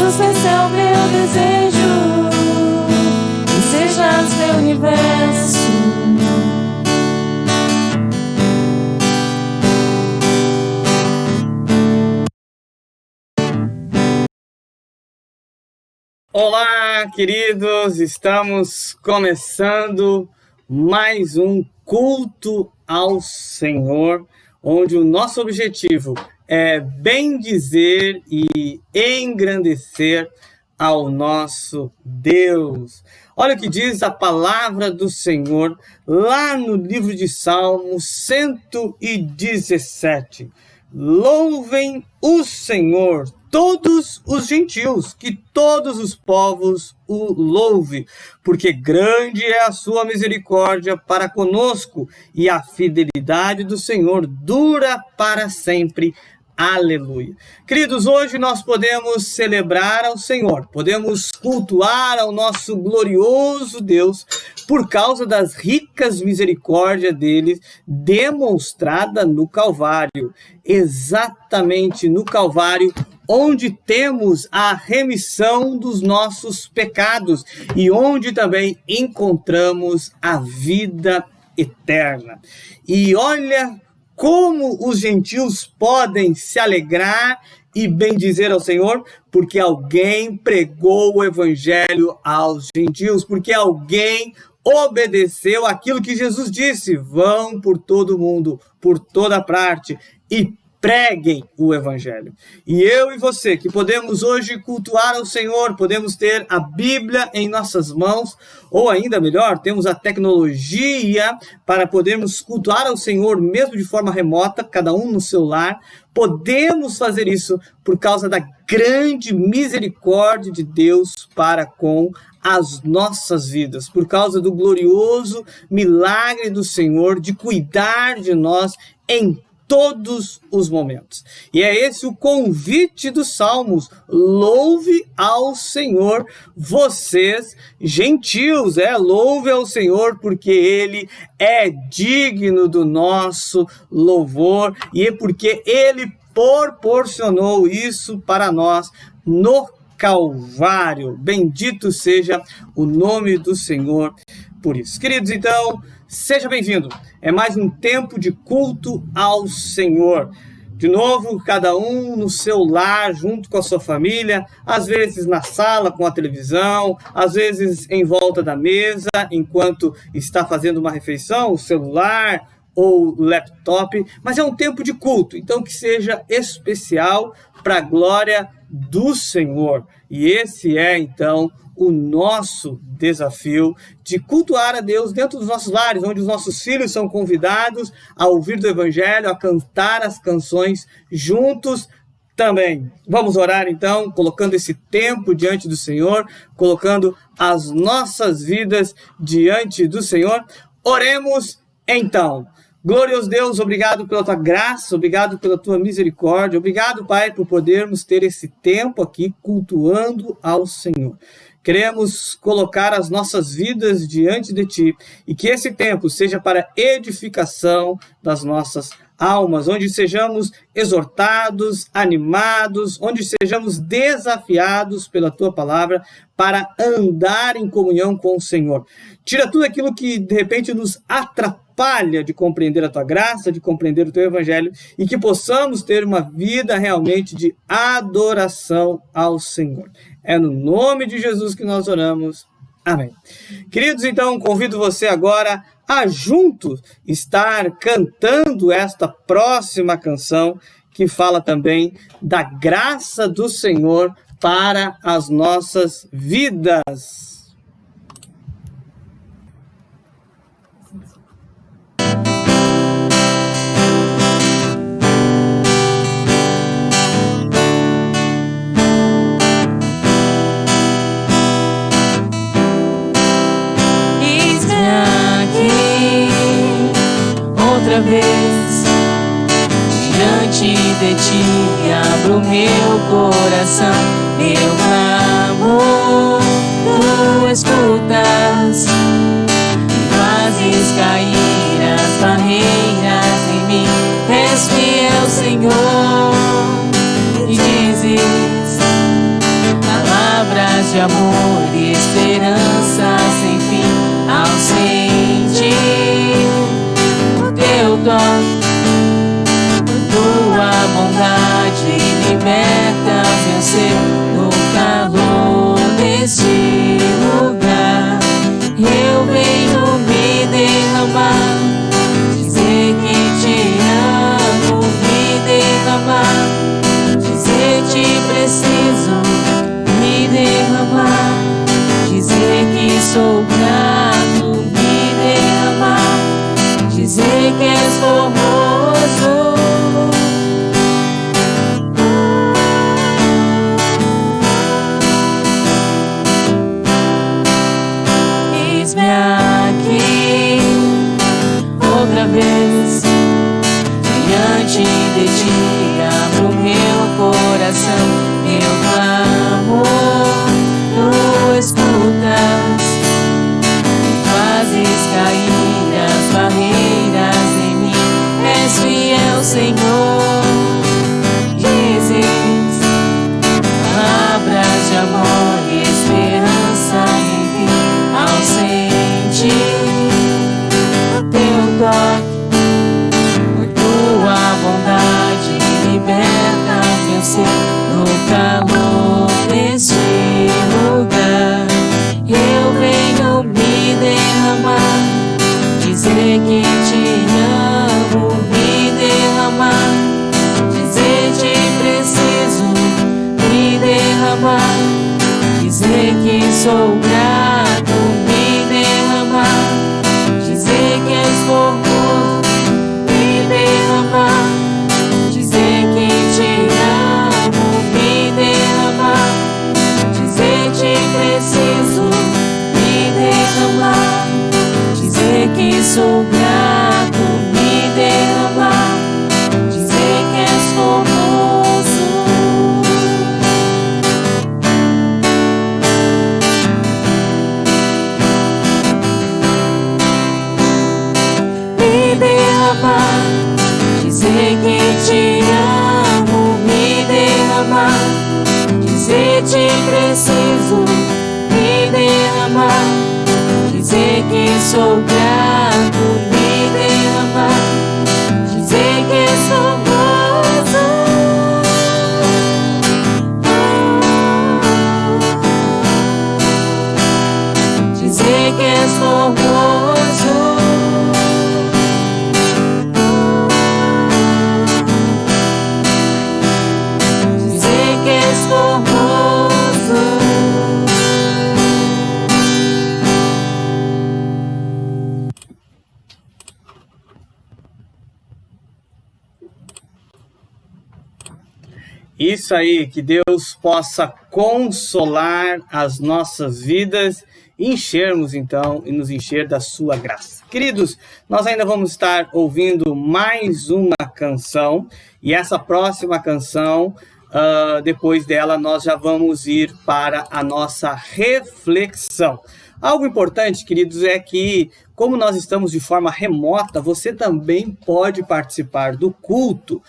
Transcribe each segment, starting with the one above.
Jesus, esse é o meu desejo, que sejas meu universo. Olá, queridos, estamos começando mais um culto ao Senhor, onde o nosso objetivo é bendizer e engrandecer ao nosso Deus. Olha o que diz a palavra do Senhor lá no livro de Salmos 117. Louvem o Senhor, todos os gentios, que todos os povos o louvem, porque grande é a sua misericórdia para conosco, e a fidelidade do Senhor dura para sempre. Aleluia. Queridos, hoje nós podemos celebrar ao Senhor, podemos cultuar ao nosso glorioso Deus por causa das ricas misericórdias dele demonstrada no Calvário. Exatamente no Calvário, onde temos a remissão dos nossos pecados e onde também encontramos a vida eterna. E olha como os gentios podem se alegrar e bendizer ao Senhor, porque alguém pregou o evangelho aos gentios, porque alguém obedeceu aquilo que Jesus disse: vão por todo o mundo, por toda parte, e preguem o evangelho. E eu e você, que podemos hoje cultuar ao Senhor, podemos ter a Bíblia em nossas mãos, ou ainda melhor, temos a tecnologia para podermos cultuar ao Senhor mesmo de forma remota, cada um no seu lar. Podemos fazer isso por causa da grande misericórdia de Deus para com as nossas vidas, por causa do glorioso milagre do Senhor de cuidar de nós em todos os momentos. E é esse o convite dos Salmos: louve ao Senhor, vocês gentios, louve ao Senhor, porque Ele é digno do nosso louvor, e é porque Ele proporcionou isso para nós no Calvário. Bendito seja o nome do Senhor por isso. Queridos, então, seja bem-vindo. É mais um tempo de culto ao Senhor. De novo, cada um no seu lar, junto com a sua família, às vezes na sala com a televisão, às vezes em volta da mesa, enquanto está fazendo uma refeição, o celular ou laptop, mas é um tempo de culto, então que seja especial para a glória do Senhor. E esse é, então, o nosso desafio de cultuar a Deus dentro dos nossos lares, onde os nossos filhos são convidados a ouvir do Evangelho, a cantar as canções juntos também. Vamos orar então, colocando esse tempo diante do Senhor, colocando as nossas vidas diante do Senhor. Oremos então. Glorioso Deus, obrigado pela tua graça, obrigado pela tua misericórdia, obrigado, Pai, por podermos ter esse tempo aqui cultuando ao Senhor. Queremos colocar as nossas vidas diante de Ti e que esse tempo seja para edificação das nossas almas, onde sejamos exortados, animados, onde sejamos desafiados pela Tua palavra para andar em comunhão com o Senhor. Tira tudo aquilo que de repente nos atrapalha de compreender a Tua graça, de compreender o Teu Evangelho, e que possamos ter uma vida realmente de adoração ao Senhor. É no nome de Jesus que nós oramos. Amém. Queridos, então, convido você agora a juntos estar cantando esta próxima canção, que fala também da graça do Senhor para as nossas vidas. Outra vez diante de ti abro meu coração, eu clamo, tu escutas, fazes cair as barreiras em mim, és fiel, Senhor, e dizes: de amor e esperança sem fim ao sentir o teu toque. Tua bondade liberta meu ser no calor deste lugar. Eu venho me derramar, dizer que te amo, me derramar, dizer te preciso, me derramar, dizer que sou grato, me derramar, dizer que és formoso. Eis-me aqui outra vez diante de ti, abro meu coração, eu clamo, tu escutas, fazes cair as barreiras em mim, és fiel, Senhor. Dizes palavras de amor e esperança em mim, ao sentir o teu toque. Tua bondade liberta meu ser no calor deste lugar. Eu venho me derramar, dizer que te amo, me derramar, dizer te preciso, me derramar, dizer que sou grato, me derramar, dizer que és formoso, me derramar, dizer que te amo, me derramar, dizer te preciso, me derramar, dizer que sou grato, me derramar, dizer que és formoso. Me derramar, dizer que te amo, me derramar, dizer te preciso, me derramar, dizer que sou grato, me derramar, dizer que és formoso. Dizer que és formoso. Dizer que és formoso. Isso aí, que Deus possa consolar as nossas vidas, enchermos então e nos encher da sua graça. Queridos, nós ainda vamos estar ouvindo mais uma canção, e essa próxima canção, depois dela, nós já vamos ir para a nossa reflexão. Algo importante, queridos, é que, como nós estamos de forma remota, você também pode participar do culto,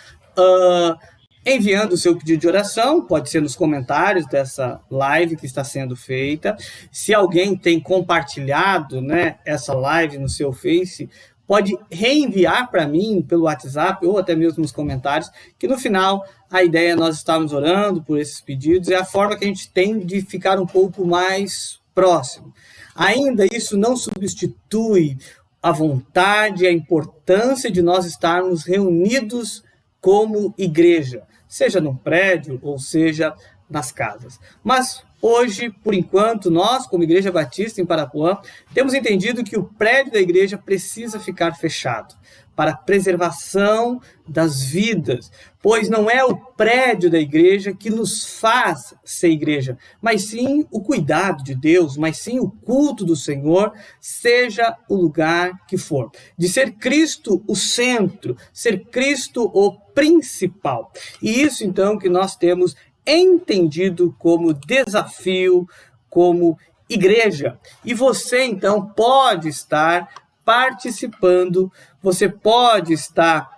enviando o seu pedido de oração, pode ser nos comentários dessa live que está sendo feita. Se alguém tem compartilhado, né, essa live no seu Face, pode reenviar para mim pelo WhatsApp ou até mesmo nos comentários, que no final a ideia é nós estarmos orando por esses pedidos, é a forma que a gente tem de ficar um pouco mais próximo. Ainda isso não substitui a vontade e a importância de nós estarmos reunidos como igreja, seja num prédio ou seja nas casas. Mas hoje, por enquanto, nós, como Igreja Batista em Parapuã, temos entendido que o prédio da igreja precisa ficar fechado para a preservação das vidas, pois não é o prédio da igreja que nos faz ser igreja, mas sim o cuidado de Deus, mas sim o culto do Senhor, seja o lugar que for. De ser Cristo o centro, ser Cristo o principal. E isso, então, que nós temos entendido como desafio, como igreja. E você, então, pode estar participando, você pode estar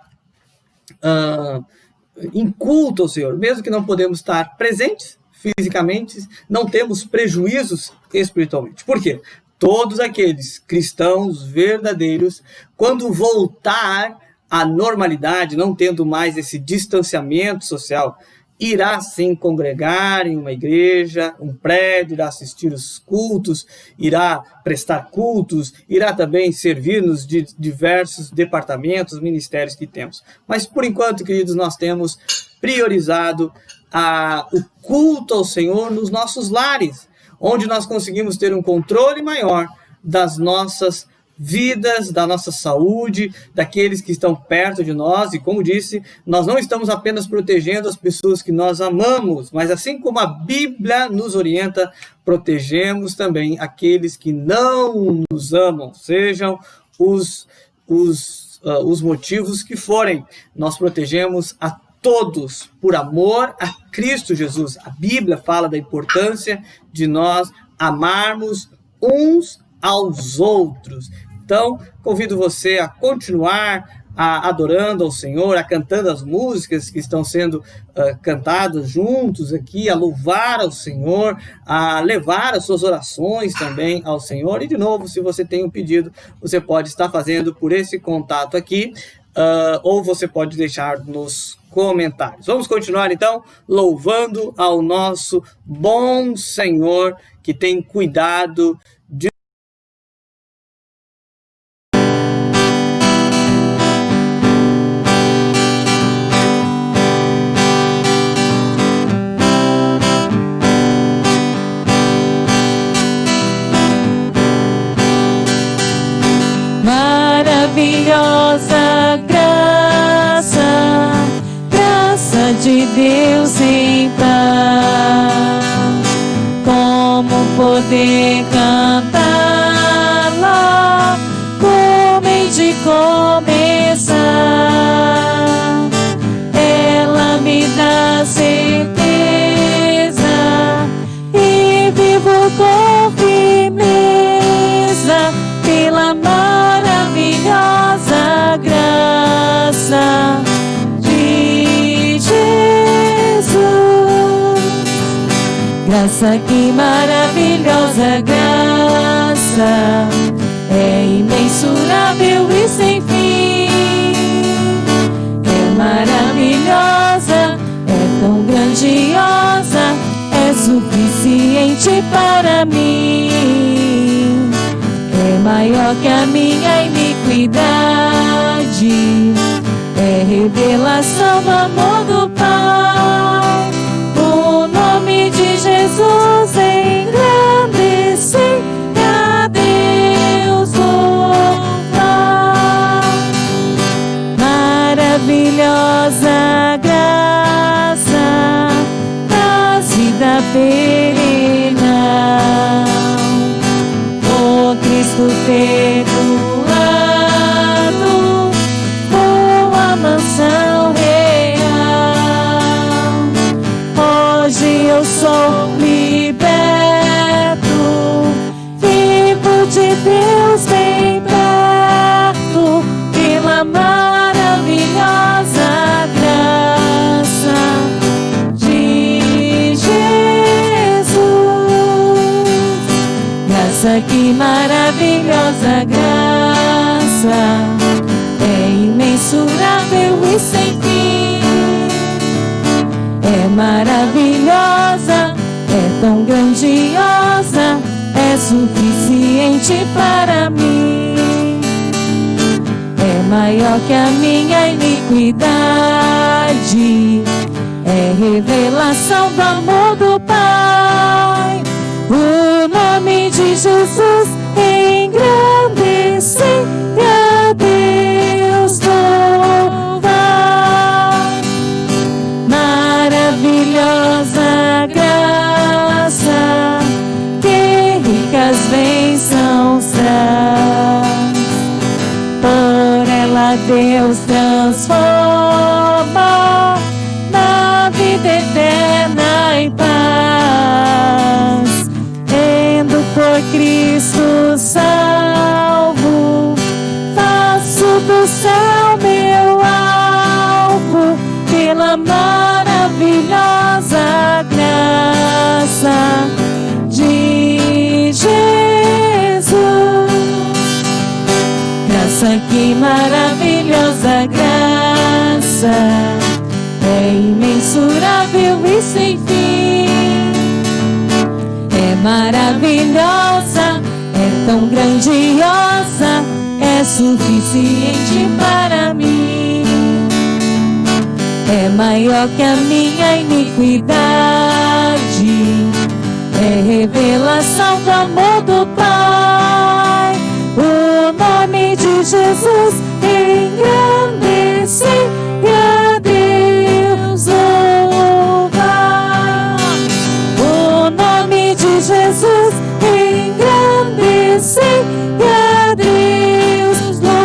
em culto ao Senhor, mesmo que não podemos estar presentes fisicamente, não temos prejuízos espiritualmente. Por quê? Todos aqueles cristãos verdadeiros, quando voltar à normalidade, não tendo mais esse distanciamento social, irá sim congregar em uma igreja, um prédio, irá assistir os cultos, irá prestar cultos, irá também servir nos diversos departamentos, ministérios que temos. Mas, por enquanto, queridos, nós temos priorizado o culto ao Senhor nos nossos lares, onde nós conseguimos ter um controle maior das nossas vidas, da nossa saúde, daqueles que estão perto de nós. E como disse, nós não estamos apenas protegendo as pessoas que nós amamos, mas assim como a Bíblia nos orienta, protegemos também aqueles que não nos amam, sejam os motivos que forem. Nós protegemos a todos por amor a Cristo Jesus. A Bíblia fala da importância de nós amarmos uns aos outros. Então, convido você a continuar adorando ao Senhor, a cantando as músicas que estão sendo cantadas juntos aqui, a louvar ao Senhor, a levar as suas orações também ao Senhor. E, de novo, se você tem um pedido, você pode estar fazendo por esse contato aqui, ou você pode deixar nos comentários. Vamos continuar, então, louvando ao nosso bom Senhor, que tem cuidado de maravilhosa graça, graça de Deus em paz. Como poder cantá-la, como hei de começar? Ela me dá certeza e vivo com firmeza pela maravilhosa graça de Jesus. Graça, que maravilhosa graça, é imensurável e sem fim. É maravilhosa, é tão grandiosa, é suficiente para mim. É maior que a minha iniquidade, é revelação do amor do Pai. O nome de Jesus engrandecer, a Deus louvar. Maravilhosa graça, trazida perena, Cristo perdoado com a mansão real. Hoje eu sou liberto, vivo de Deus bem perto, pela maravilhosa graça de Jesus. Graça, que maravilhosa graça, é imensurável e sem fim. É maravilhosa, é tão grandiosa, é suficiente para mim. É maior que a minha iniquidade, é revelação do amor do Pai. O nome de Jesus engrandecer, e a Deus louvar. Maravilhosa graça, que ricas bênçãos traz. Por ela Deus transforma na vida eterna em paz. Por Cristo salvo, faço do céu meu alvo, pela maravilhosa graça sem fim. É maravilhosa, é tão grandiosa, é suficiente para mim. É maior que a minha iniquidade, é revelação do amor do Pai. O nome de Jesus engrandece e a Deus louva. O nome de Jesus engrandece e a Deus louva.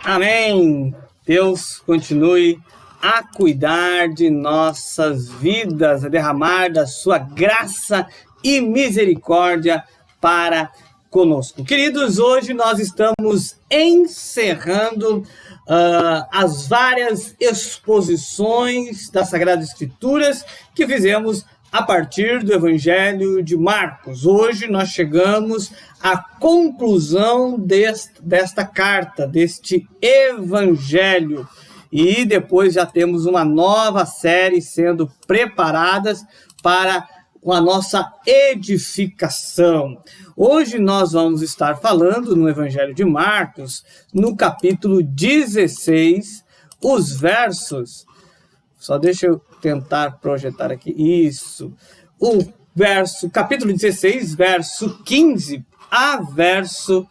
Amém. Deus continue a cuidar de nossas vidas, a derramar da sua graça e misericórdia para conosco. Queridos, hoje nós estamos encerrando as várias exposições das Sagradas Escrituras que fizemos a partir do Evangelho de Marcos. Hoje nós chegamos à conclusão desta carta, deste Evangelho. E depois já temos uma nova série sendo preparadas para a nossa edificação. Hoje nós vamos estar falando no Evangelho de Marcos, no capítulo 16, os versos... Só deixa eu tentar projetar aqui. Isso. Capítulo 16, verso 15 ao verso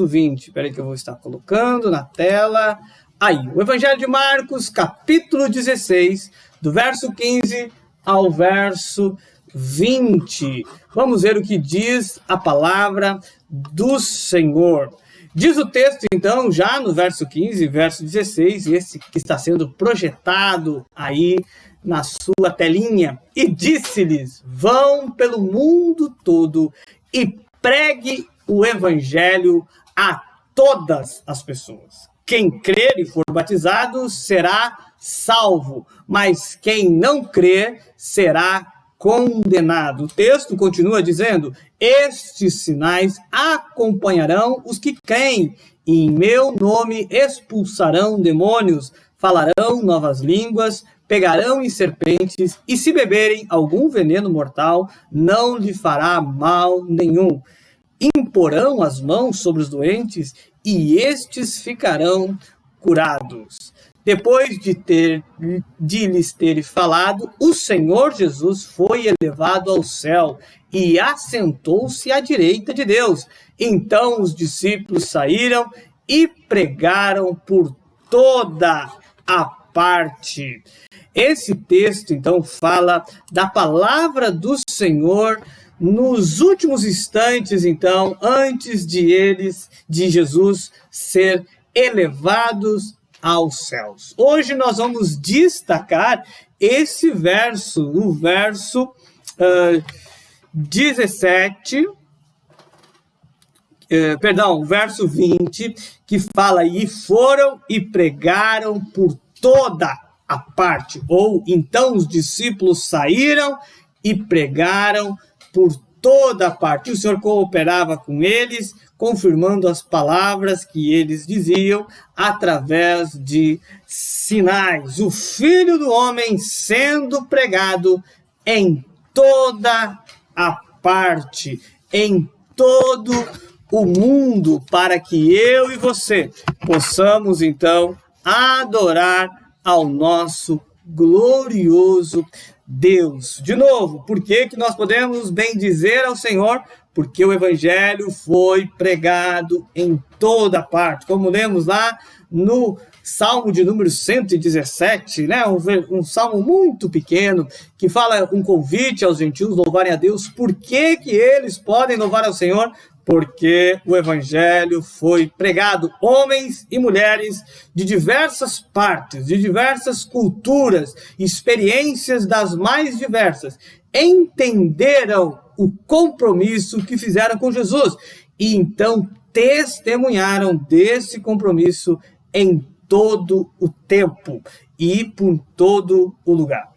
20. Espera aí que eu vou estar colocando na tela. Aí, o Evangelho de Marcos, capítulo 16, do verso 15 ao verso 20. Vamos ver o que diz a palavra do Senhor. Diz o texto, então, já no verso 15, verso 16, esse que está sendo projetado aí na sua telinha. E disse-lhes: vão pelo mundo todo e pregue o evangelho a todas as pessoas. Quem crer e for batizado será salvo, mas quem não crer será condenado. O texto continua dizendo: estes sinais acompanharão os que creem, e em meu nome expulsarão demônios, falarão novas línguas, pegarão em serpentes, e se beberem algum veneno mortal, não lhe fará mal nenhum. Imporão as mãos sobre os doentes, e estes ficarão curados. Depois de lhes ter falado, o Senhor Jesus foi elevado ao céu e assentou-se à direita de Deus. Então os discípulos saíram e pregaram por toda a parte. Esse texto, então, fala da palavra do Senhor nos últimos instantes, então, antes de Jesus ser elevados aos céus. Hoje nós vamos destacar esse verso, o verso o verso 20, que fala: e foram e pregaram por toda a parte. Ou então os discípulos saíram e pregaram por toda a parte. O Senhor cooperava com eles, confirmando as palavras que eles diziam através de sinais. O Filho do Homem sendo pregado em toda a parte, em todo o mundo, para que eu e você possamos, então, adorar ao nosso glorioso Deus. De novo, por que nós podemos bendizer ao Senhor? Porque o Evangelho foi pregado em toda parte. Como lemos lá no Salmo de número 117, né? Um salmo muito pequeno, que fala um convite aos gentios louvarem a Deus. Por que eles podem louvar ao Senhor? Porque o Evangelho foi pregado. Homens e mulheres de diversas partes, de diversas culturas, experiências das mais diversas, entenderam o compromisso que fizeram com Jesus e então testemunharam desse compromisso em todo o tempo e por todo o lugar.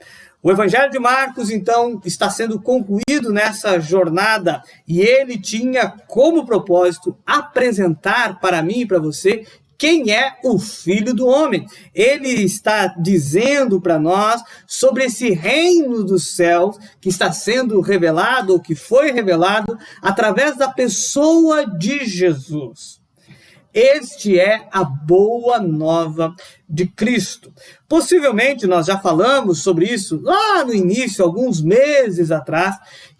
O Evangelho de Marcos, então, está sendo concluído nessa jornada e ele tinha como propósito apresentar para mim e para você quem é o Filho do Homem. Ele está dizendo para nós sobre esse reino dos céus que está sendo revelado, ou que foi revelado, através da pessoa de Jesus. Este é a boa nova de Cristo. Possivelmente, nós já falamos sobre isso lá no início, alguns meses atrás,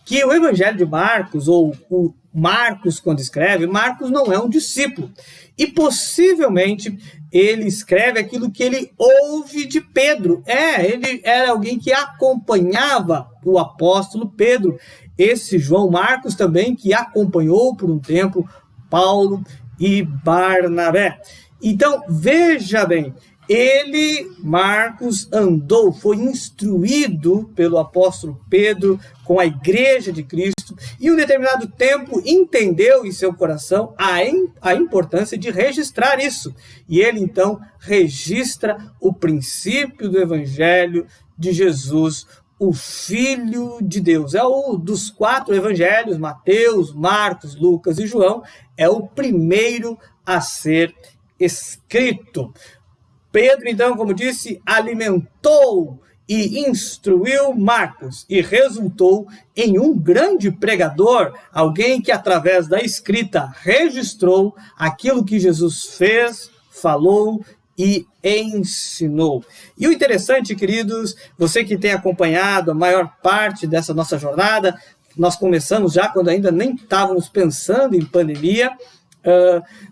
que o Evangelho de Marcos, ou o Marcos, quando escreve, Marcos não é um discípulo. E possivelmente ele escreve aquilo que ele ouve de Pedro. Ele era alguém que acompanhava o apóstolo Pedro. Esse João Marcos também, que acompanhou por um tempo Paulo e Barnabé. Então, veja bem, Marcos, foi instruído pelo apóstolo Pedro com a igreja de Cristo, e em um determinado tempo entendeu em seu coração a importância de registrar isso. E ele, então, registra o princípio do Evangelho de Jesus, o Filho de Deus. É o dos 4 evangelhos, Mateus, Marcos, Lucas e João, é o primeiro a ser escrito. Pedro, então, como disse, alimentou e instruiu Marcos e resultou em um grande pregador, alguém que, através da escrita, registrou aquilo que Jesus fez, falou e ensinou. E o interessante, queridos, você que tem acompanhado a maior parte dessa nossa jornada, nós começamos já quando ainda nem estávamos pensando em pandemia.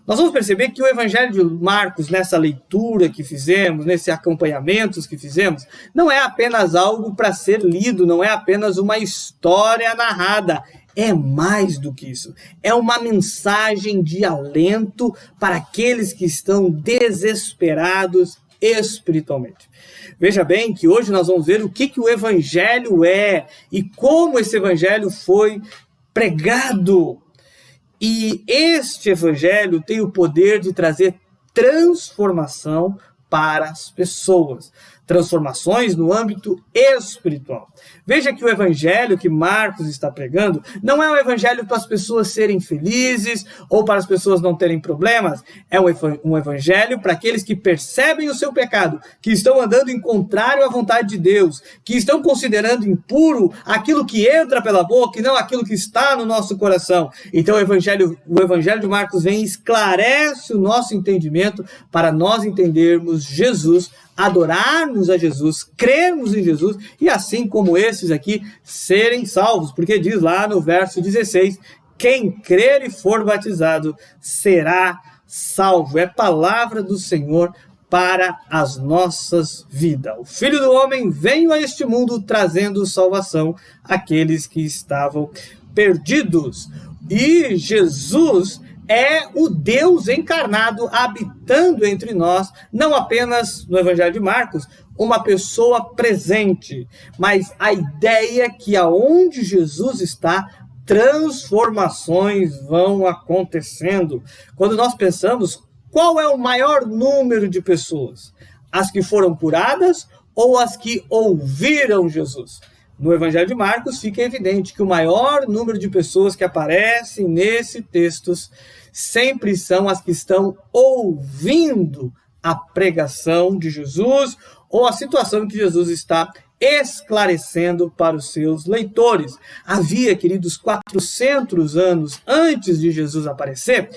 Nós vamos perceber que o Evangelho de Marcos, nessa leitura que fizemos, nesse acompanhamento que fizemos, não é apenas algo para ser lido, não é apenas uma história narrada, é mais do que isso. É uma mensagem de alento para aqueles que estão desesperados espiritualmente. Veja bem que hoje nós vamos ver o que o Evangelho é e como esse Evangelho foi pregado. E este Evangelho tem o poder de trazer transformação para as pessoas. Transformações no âmbito espiritual. Veja que o Evangelho que Marcos está pregando não é um Evangelho para as pessoas serem felizes ou para as pessoas não terem problemas. É um Evangelho para aqueles que percebem o seu pecado, que estão andando em contrário à vontade de Deus, que estão considerando impuro aquilo que entra pela boca e não aquilo que está no nosso coração. Então o Evangelho de Marcos vem e esclarece o nosso entendimento para nós entendermos Jesus, adorarmos a Jesus, crermos em Jesus e assim como esses aqui serem salvos, porque diz lá no verso 16, quem crer e for batizado será salvo. É palavra do Senhor para as nossas vidas. O Filho do Homem veio a este mundo trazendo salvação àqueles que estavam perdidos. E Jesus é o Deus encarnado habitando entre nós, não apenas no Evangelho de Marcos, uma pessoa presente, mas a ideia é que aonde Jesus está, transformações vão acontecendo. Quando nós pensamos, qual é o maior número de pessoas? As que foram curadas ou as que ouviram Jesus? No Evangelho de Marcos fica evidente que o maior número de pessoas que aparecem nesse texto sempre são as que estão ouvindo a pregação de Jesus ou a situação que Jesus está esclarecendo para os seus leitores. Havia, queridos, 400 anos antes de Jesus aparecer,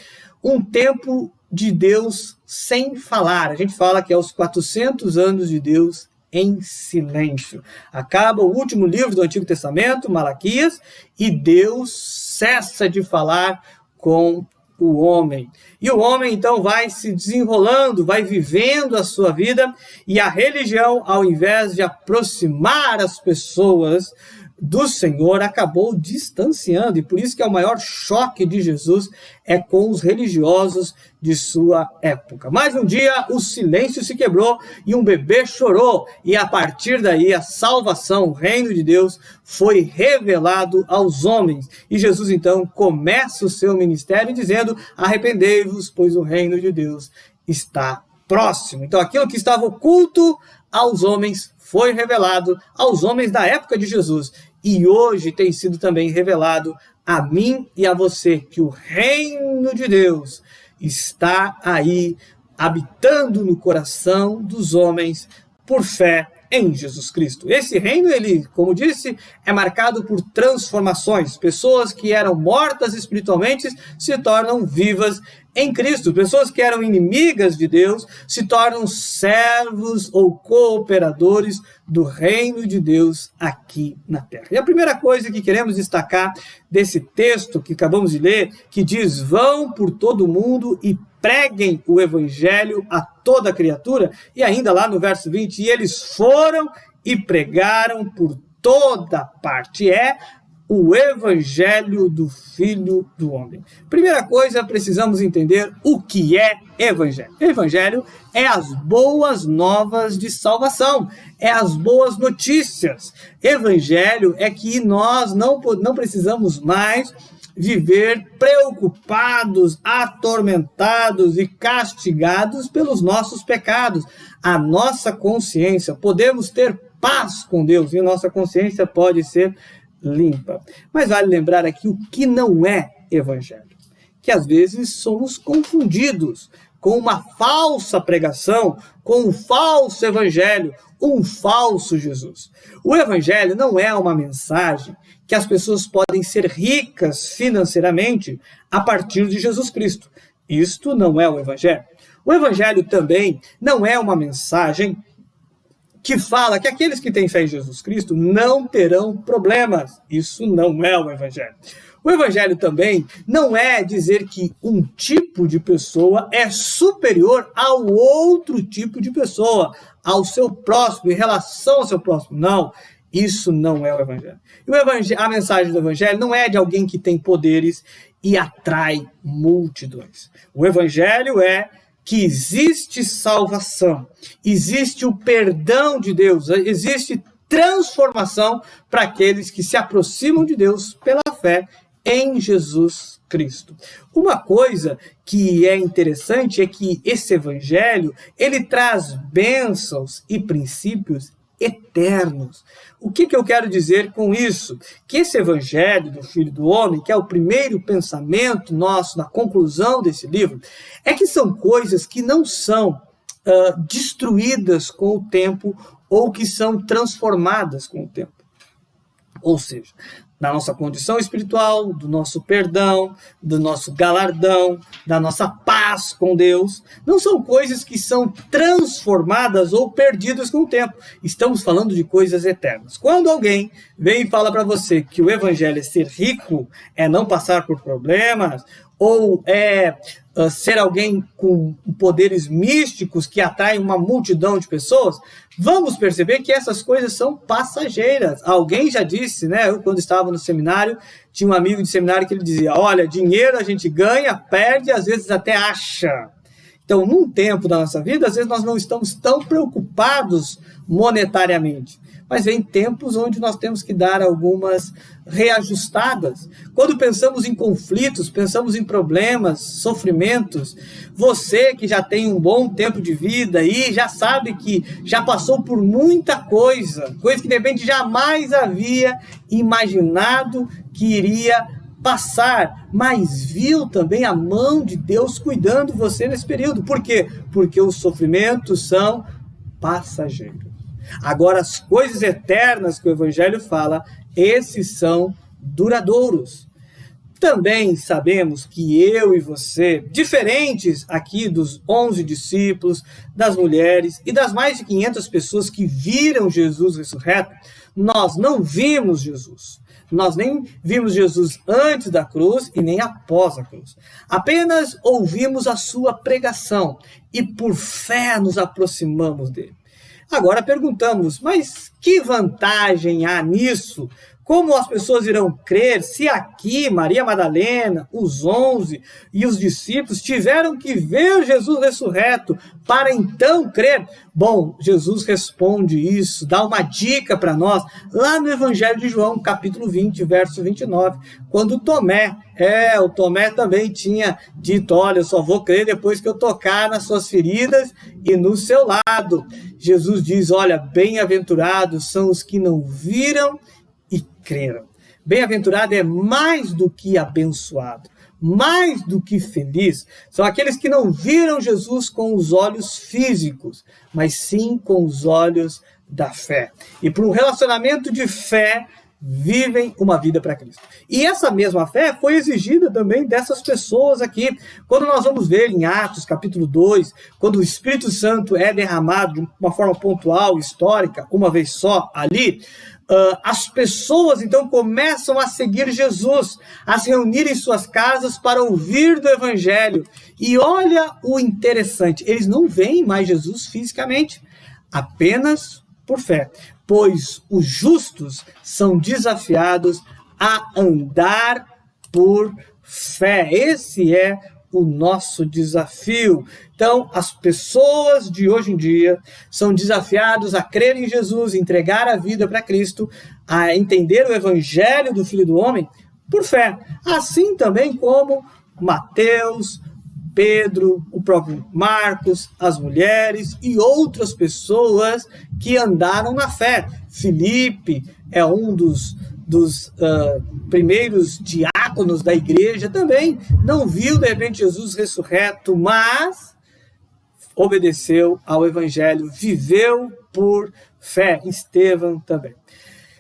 um tempo de Deus sem falar. A gente fala que é os 400 anos de Deus em silêncio. Acaba o último livro do Antigo Testamento, Malaquias, e Deus cessa de falar com o homem. E o homem, então, vai se desenrolando, vai vivendo a sua vida, e a religião, ao invés de aproximar as pessoas do Senhor, acabou distanciando, e por isso que é o maior choque de Jesus é com os religiosos de sua época. Mas um dia o silêncio se quebrou e um bebê chorou, e a partir daí a salvação, o reino de Deus, foi revelado aos homens. E Jesus então começa o seu ministério dizendo, arrependei-vos, pois o reino de Deus está próximo. Então, aquilo que estava oculto aos homens foi revelado aos homens da época de Jesus. E hoje tem sido também revelado a mim e a você, que o reino de Deus está aí, habitando no coração dos homens por fé em Jesus Cristo. Esse reino, ele, como disse, é marcado por transformações. Pessoas que eram mortas espiritualmente se tornam vivas em Cristo. Pessoas que eram inimigas de Deus se tornam servos ou cooperadores do reino de Deus aqui na terra. E a primeira coisa que queremos destacar desse texto que acabamos de ler, que diz: vão por todo o mundo e preguem o evangelho a toda criatura, e ainda lá no verso 20, e eles foram e pregaram por toda parte. É o evangelho do Filho do Homem. Primeira coisa, precisamos entender o que é evangelho. Evangelho é as boas novas de salvação, é as boas notícias. Evangelho é que nós não precisamos mais viver preocupados, atormentados e castigados pelos nossos pecados. A nossa consciência, podemos ter paz com Deus e a nossa consciência pode ser limpa. Mas vale lembrar aqui o que não é evangelho, que às vezes somos confundidos com uma falsa pregação, com um falso evangelho, um falso Jesus. O evangelho não é uma mensagem que as pessoas podem ser ricas financeiramente a partir de Jesus Cristo. Isto não é o evangelho. O evangelho também não é uma mensagem que fala que aqueles que têm fé em Jesus Cristo não terão problemas. Isso não é o evangelho. O evangelho também não é dizer que um tipo de pessoa é superior ao outro tipo de pessoa, ao seu próximo, em relação ao seu próximo. Não, isso não é o evangelho. E a mensagem do evangelho não é de alguém que tem poderes e atrai multidões. O evangelho é que existe salvação, existe o perdão de Deus, existe transformação para aqueles que se aproximam de Deus pela fé em Jesus Cristo. Uma coisa que é interessante é que esse evangelho, ele traz bênçãos e princípios eternos. O que eu quero dizer com isso? Que esse evangelho do Filho do Homem, que é o primeiro pensamento nosso na conclusão desse livro, é que são coisas que não são destruídas com o tempo ou que são transformadas com o tempo. Ou seja, da nossa condição espiritual, do nosso perdão, do nosso galardão, da nossa paz com Deus. Não são coisas que são transformadas ou perdidas com o tempo. Estamos falando de coisas eternas. Quando alguém vem e fala para você que o evangelho é ser rico, é não passar por problemas, ou é ser alguém com poderes místicos que atraem uma multidão de pessoas, vamos perceber que essas coisas são passageiras. Alguém já disse, né? Eu, quando estava no seminário, tinha um amigo de seminário que ele dizia: olha, dinheiro a gente ganha, perde, às vezes até acha. Então, num tempo da nossa vida, às vezes nós não estamos tão preocupados monetariamente. Mas vem tempos onde nós temos que dar algumas reajustadas. Quando pensamos em conflitos, pensamos em problemas, sofrimentos, você que já tem um bom tempo de vida e já sabe que já passou por muita coisa que de repente jamais havia imaginado que iria passar, mas viu também a mão de Deus cuidando de você nesse período. Por quê? Porque os sofrimentos são passageiros. Agora, as coisas eternas que o evangelho fala, esses são duradouros. Também sabemos que eu e você, diferentes aqui dos 11 discípulos, das mulheres e das mais de 500 pessoas que viram Jesus ressurreto, nós não vimos Jesus. Nós nem vimos Jesus antes da cruz e nem após a cruz. Apenas ouvimos a sua pregação e por fé nos aproximamos dele. Agora perguntamos, mas que vantagem há nisso Como as pessoas irão crer se aqui Maria Madalena, os 11 e os discípulos tiveram que ver Jesus ressurreto para então crer? Bom, Jesus responde isso, dá uma dica para nós lá no Evangelho de João, capítulo 20, verso 29, quando o Tomé também tinha dito: olha, eu só vou crer depois que eu tocar nas suas feridas e no seu lado. Jesus diz: olha, bem-aventurados são os que não viram e creram. Bem-aventurado é mais do que abençoado, mais do que feliz. São aqueles que não viram Jesus com os olhos físicos, mas sim com os olhos da fé. E por um relacionamento de fé, vivem uma vida para Cristo. E essa mesma fé foi exigida também dessas pessoas aqui. Quando nós vamos ver em Atos, capítulo 2, quando o Espírito Santo é derramado de uma forma pontual, histórica, uma vez só ali, as pessoas então começam a seguir Jesus, a se reunir em suas casas para ouvir do Evangelho. E olha o interessante, eles não veem mais Jesus fisicamente, apenas por fé, pois os justos são desafiados a andar por fé. Esse é o nosso desafio. Então, as pessoas de hoje em dia são desafiados a crer em Jesus, entregar a vida para Cristo, a entender o Evangelho do Filho do Homem por fé. Assim também como Mateus, Pedro, o próprio Marcos, as mulheres e outras pessoas que andaram na fé. Filipe é um dos primeiros diáconos da igreja, também não viu de repente Jesus ressurreto, mas obedeceu ao Evangelho, viveu por fé. Estevão também.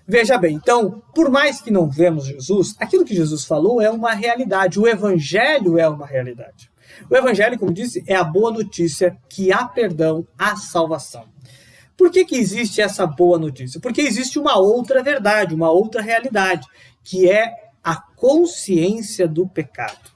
Veja bem, então, por mais que não vemos Jesus, aquilo que Jesus falou é uma realidade, o Evangelho é uma realidade. O Evangelho, como disse, é a boa notícia que há perdão, há salvação. Por que existe essa boa notícia? Porque existe uma outra verdade, uma outra realidade, que é a consciência do pecado.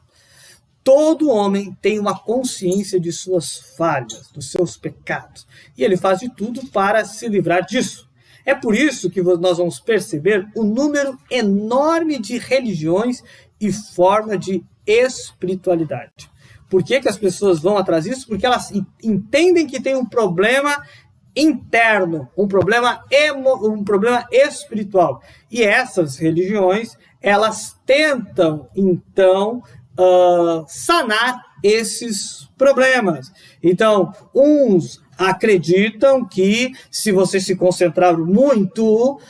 Todo homem tem uma consciência de suas falhas, dos seus pecados, e ele faz de tudo para se livrar disso. É por isso que nós vamos perceber o número enorme de religiões e forma de espiritualidade. Por que as pessoas vão atrás disso? Porque elas entendem que tem um problema interno, um problema espiritual. E essas religiões, elas tentam, então, sanar esses problemas. Então, uns acreditam que se você se concentrar muito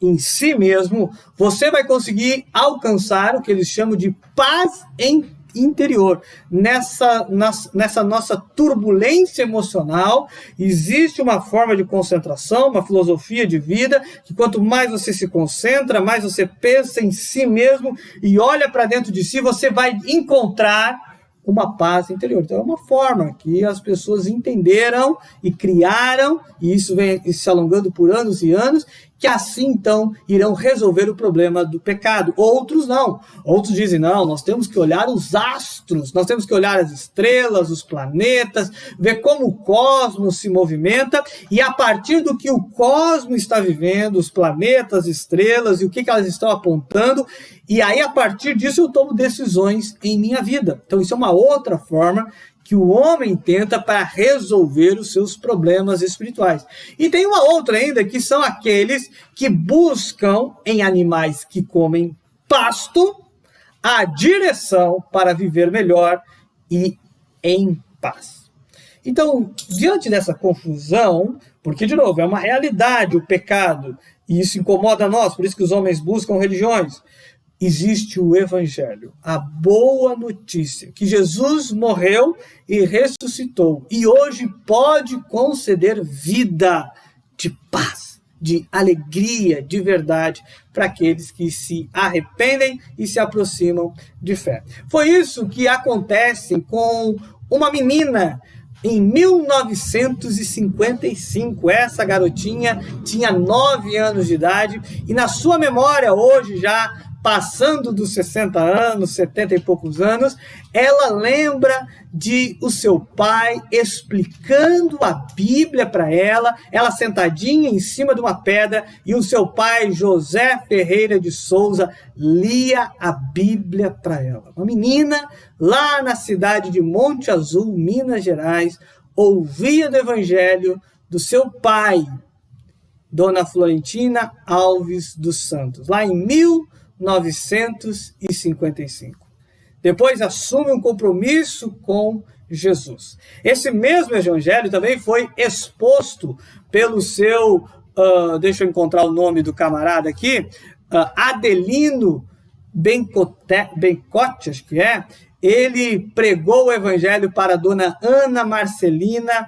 em si mesmo, você vai conseguir alcançar o que eles chamam de paz interior. Nessa nossa turbulência emocional, existe uma forma de concentração, uma filosofia de vida, que quanto mais você se concentra, mais você pensa em si mesmo e olha para dentro de si, você vai encontrar uma paz interior. Então é uma forma que as pessoas entenderam e criaram, e isso vem se alongando por anos e anos, que assim, então, irão resolver o problema do pecado. Outros não. Outros dizem, não, nós temos que olhar os astros, nós temos que olhar as estrelas, os planetas, ver como o cosmos se movimenta, e a partir do que o cosmos está vivendo, os planetas, as estrelas, e o que elas estão apontando, e aí, a partir disso, eu tomo decisões em minha vida. Então, isso é uma outra forma que o homem tenta para resolver os seus problemas espirituais. E tem uma outra ainda, que são aqueles que buscam em animais que comem pasto a direção para viver melhor e em paz. Então, diante dessa confusão, porque, de novo, é uma realidade o pecado, e isso incomoda nós, por isso que os homens buscam religiões, existe o Evangelho, a boa notícia, que Jesus morreu e ressuscitou, e hoje pode conceder vida de paz, de alegria, de verdade, para aqueles que se arrependem e se aproximam de fé. Foi isso que acontece com uma menina em 1955. Essa garotinha tinha 9 anos de idade, e na sua memória hoje já passando dos 60 anos, 70 e poucos anos, ela lembra de o seu pai explicando a Bíblia para ela sentadinha em cima de uma pedra, e o seu pai, José Ferreira de Souza, lia a Bíblia para ela. Uma menina lá na cidade de Monte Azul, Minas Gerais, ouvia do evangelho do seu pai, Dona Florentina Alves dos Santos, lá em 1955. Depois assume um compromisso com Jesus. Esse mesmo evangelho também foi exposto pelo seu, deixa eu encontrar o nome do camarada aqui, Adelino Bencote, acho que é. Ele pregou o evangelho para a dona Ana Marcelina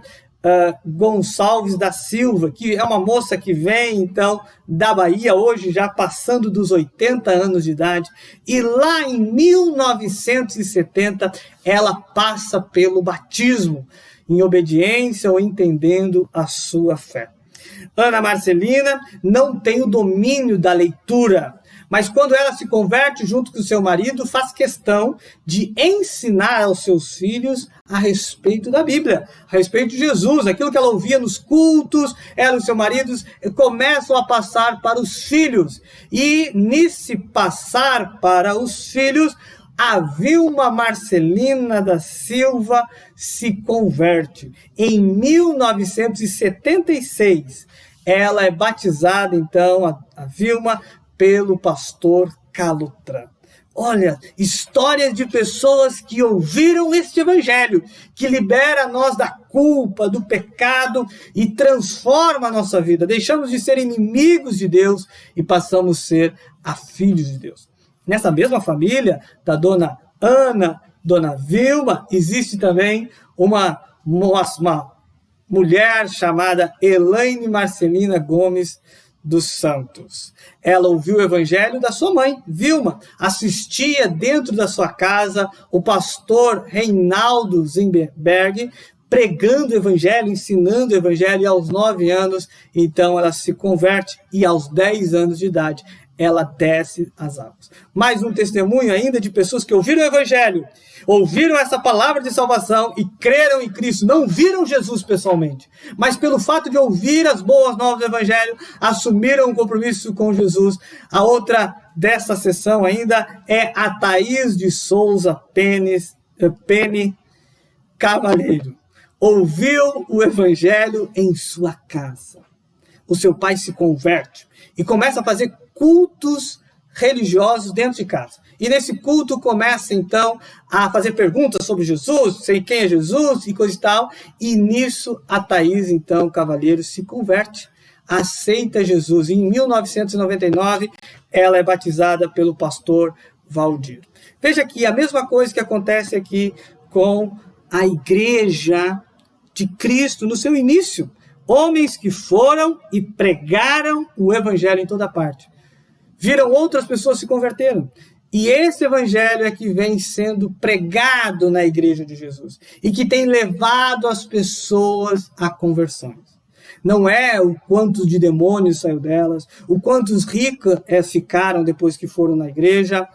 Gonçalves da Silva, que é uma moça que vem, então, da Bahia, hoje já passando dos 80 anos de idade, e lá em 1970, ela passa pelo batismo, em obediência ou entendendo a sua fé. Ana Marcelina não tem o domínio da leitura, mas quando ela se converte junto com o seu marido, faz questão de ensinar aos seus filhos a respeito da Bíblia, a respeito de Jesus, aquilo que ela ouvia nos cultos, ela e seu marido começam a passar para os filhos. E nesse passar para os filhos, a Vilma Marcelina da Silva se converte. Em 1976, ela é batizada, então, a Vilma, pelo pastor Calotran. Olha, histórias de pessoas que ouviram este evangelho, que libera nós da culpa, do pecado e transforma a nossa vida. Deixamos de ser inimigos de Deus e passamos a ser filhos de Deus. Nessa mesma família da dona Ana, dona Vilma, existe também uma mulher chamada Elaine Marcelina Gomes dos Santos. Ela ouviu o evangelho da sua mãe, Vilma, assistia dentro da sua casa o pastor Reinaldo Zimberberg pregando o evangelho, ensinando o evangelho, e aos 9 anos, então ela se converte, e aos 10 anos de idade, ela desce as águas. Mais um testemunho ainda de pessoas que ouviram o evangelho, ouviram essa palavra de salvação e creram em Cristo, não viram Jesus pessoalmente, mas pelo fato de ouvir as boas novas do evangelho, assumiram um compromisso com Jesus. A outra dessa sessão ainda é a Thaís de Souza Pene Cavalheiro. Ouviu o evangelho em sua casa. O seu pai se converte e começa a fazer cultos religiosos dentro de casa. E nesse culto começa, então, a fazer perguntas sobre Jesus, sei quem é Jesus e coisa e tal. E nisso a Thaís, então, Cavalheiro, se converte, aceita Jesus. E em 1999, ela é batizada pelo pastor Valdir. Veja aqui, a mesma coisa que acontece aqui com a igreja de Cristo no seu início. Homens que foram e pregaram o evangelho em toda parte. Viram outras pessoas se converteram. E esse evangelho é que vem sendo pregado na igreja de Jesus. E que tem levado as pessoas a conversões. Não é o quanto de demônios saiu delas, o quantos ricas ficaram depois que foram na igreja,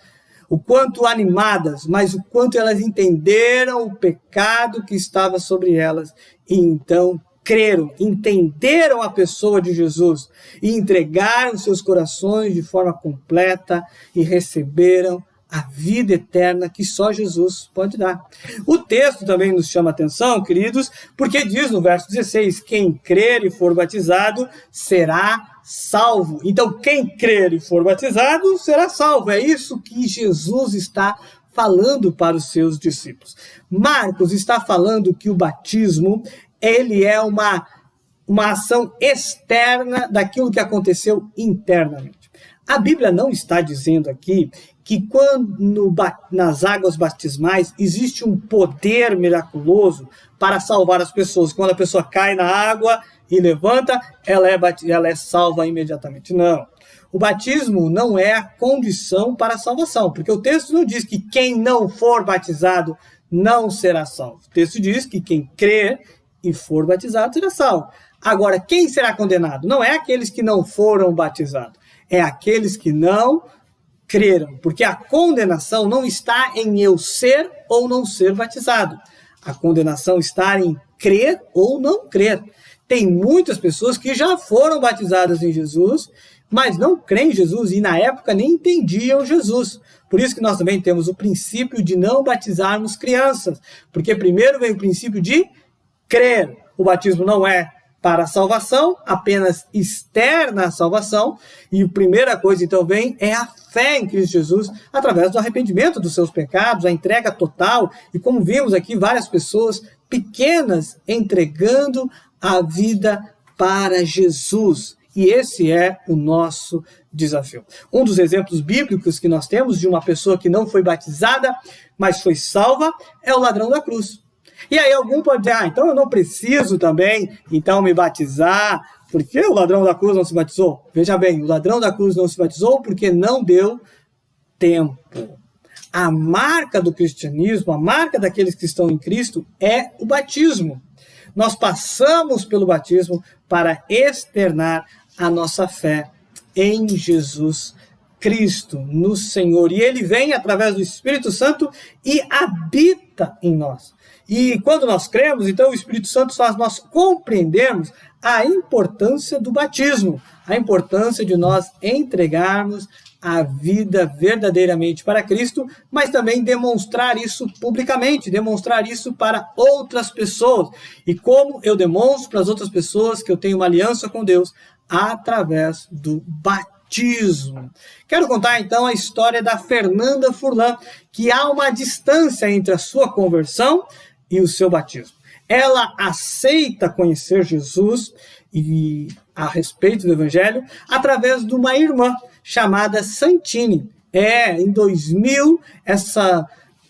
o quanto animadas, mas o quanto elas entenderam o pecado que estava sobre elas e então creram, entenderam a pessoa de Jesus e entregaram seus corações de forma completa e receberam a vida eterna que só Jesus pode dar. O texto também nos chama a atenção, queridos, porque diz no verso 16, quem crer e for batizado será salvo. Então, quem crer e for batizado será salvo. É isso que Jesus está falando para os seus discípulos. Marcos está falando que o batismo ele é uma ação externa daquilo que aconteceu internamente. A Bíblia não está dizendo aqui que quando nas águas batismais existe um poder miraculoso para salvar as pessoas. Quando a pessoa cai na água e levanta, ela é salva imediatamente. Não. O batismo não é a condição para a salvação, porque o texto não diz que quem não for batizado não será salvo. O texto diz que quem crer e for batizado será salvo. Agora, quem será condenado? Não é aqueles que não foram batizados, é aqueles que não creram, porque a condenação não está em eu ser ou não ser batizado. A condenação está em crer ou não crer. Tem muitas pessoas que já foram batizadas em Jesus, mas não creem em Jesus e na época nem entendiam Jesus. Por isso que nós também temos o princípio de não batizarmos crianças, porque primeiro vem o princípio de crer. O batismo não é para a salvação, apenas externa a salvação, e a primeira coisa então vem é a fé em Cristo Jesus, através do arrependimento dos seus pecados, a entrega total, e como vimos aqui, várias pessoas pequenas entregando a vida para Jesus. E esse é o nosso desafio. Um dos exemplos bíblicos que nós temos de uma pessoa que não foi batizada, mas foi salva, é o ladrão da cruz. E aí algum pode dizer, então eu não preciso também, então me batizar, porque o ladrão da cruz não se batizou? Veja bem, o ladrão da cruz não se batizou porque não deu tempo. A marca do cristianismo, a marca daqueles que estão em Cristo é o batismo. Nós passamos pelo batismo para externar a nossa fé em Jesus Cristo, no Senhor. E ele vem através do Espírito Santo e habita em nós. E quando nós cremos, então o Espírito Santo faz nós compreendermos a importância do batismo, a importância de nós entregarmos a vida verdadeiramente para Cristo, mas também demonstrar isso publicamente, demonstrar isso para outras pessoas. E como eu demonstro para as outras pessoas que eu tenho uma aliança com Deus? Através do batismo. Quero contar então a história da Fernanda Furlan, que há uma distância entre a sua conversão e o seu batismo. Ela aceita conhecer Jesus e a respeito do Evangelho através de uma irmã chamada Santini. Em 2000,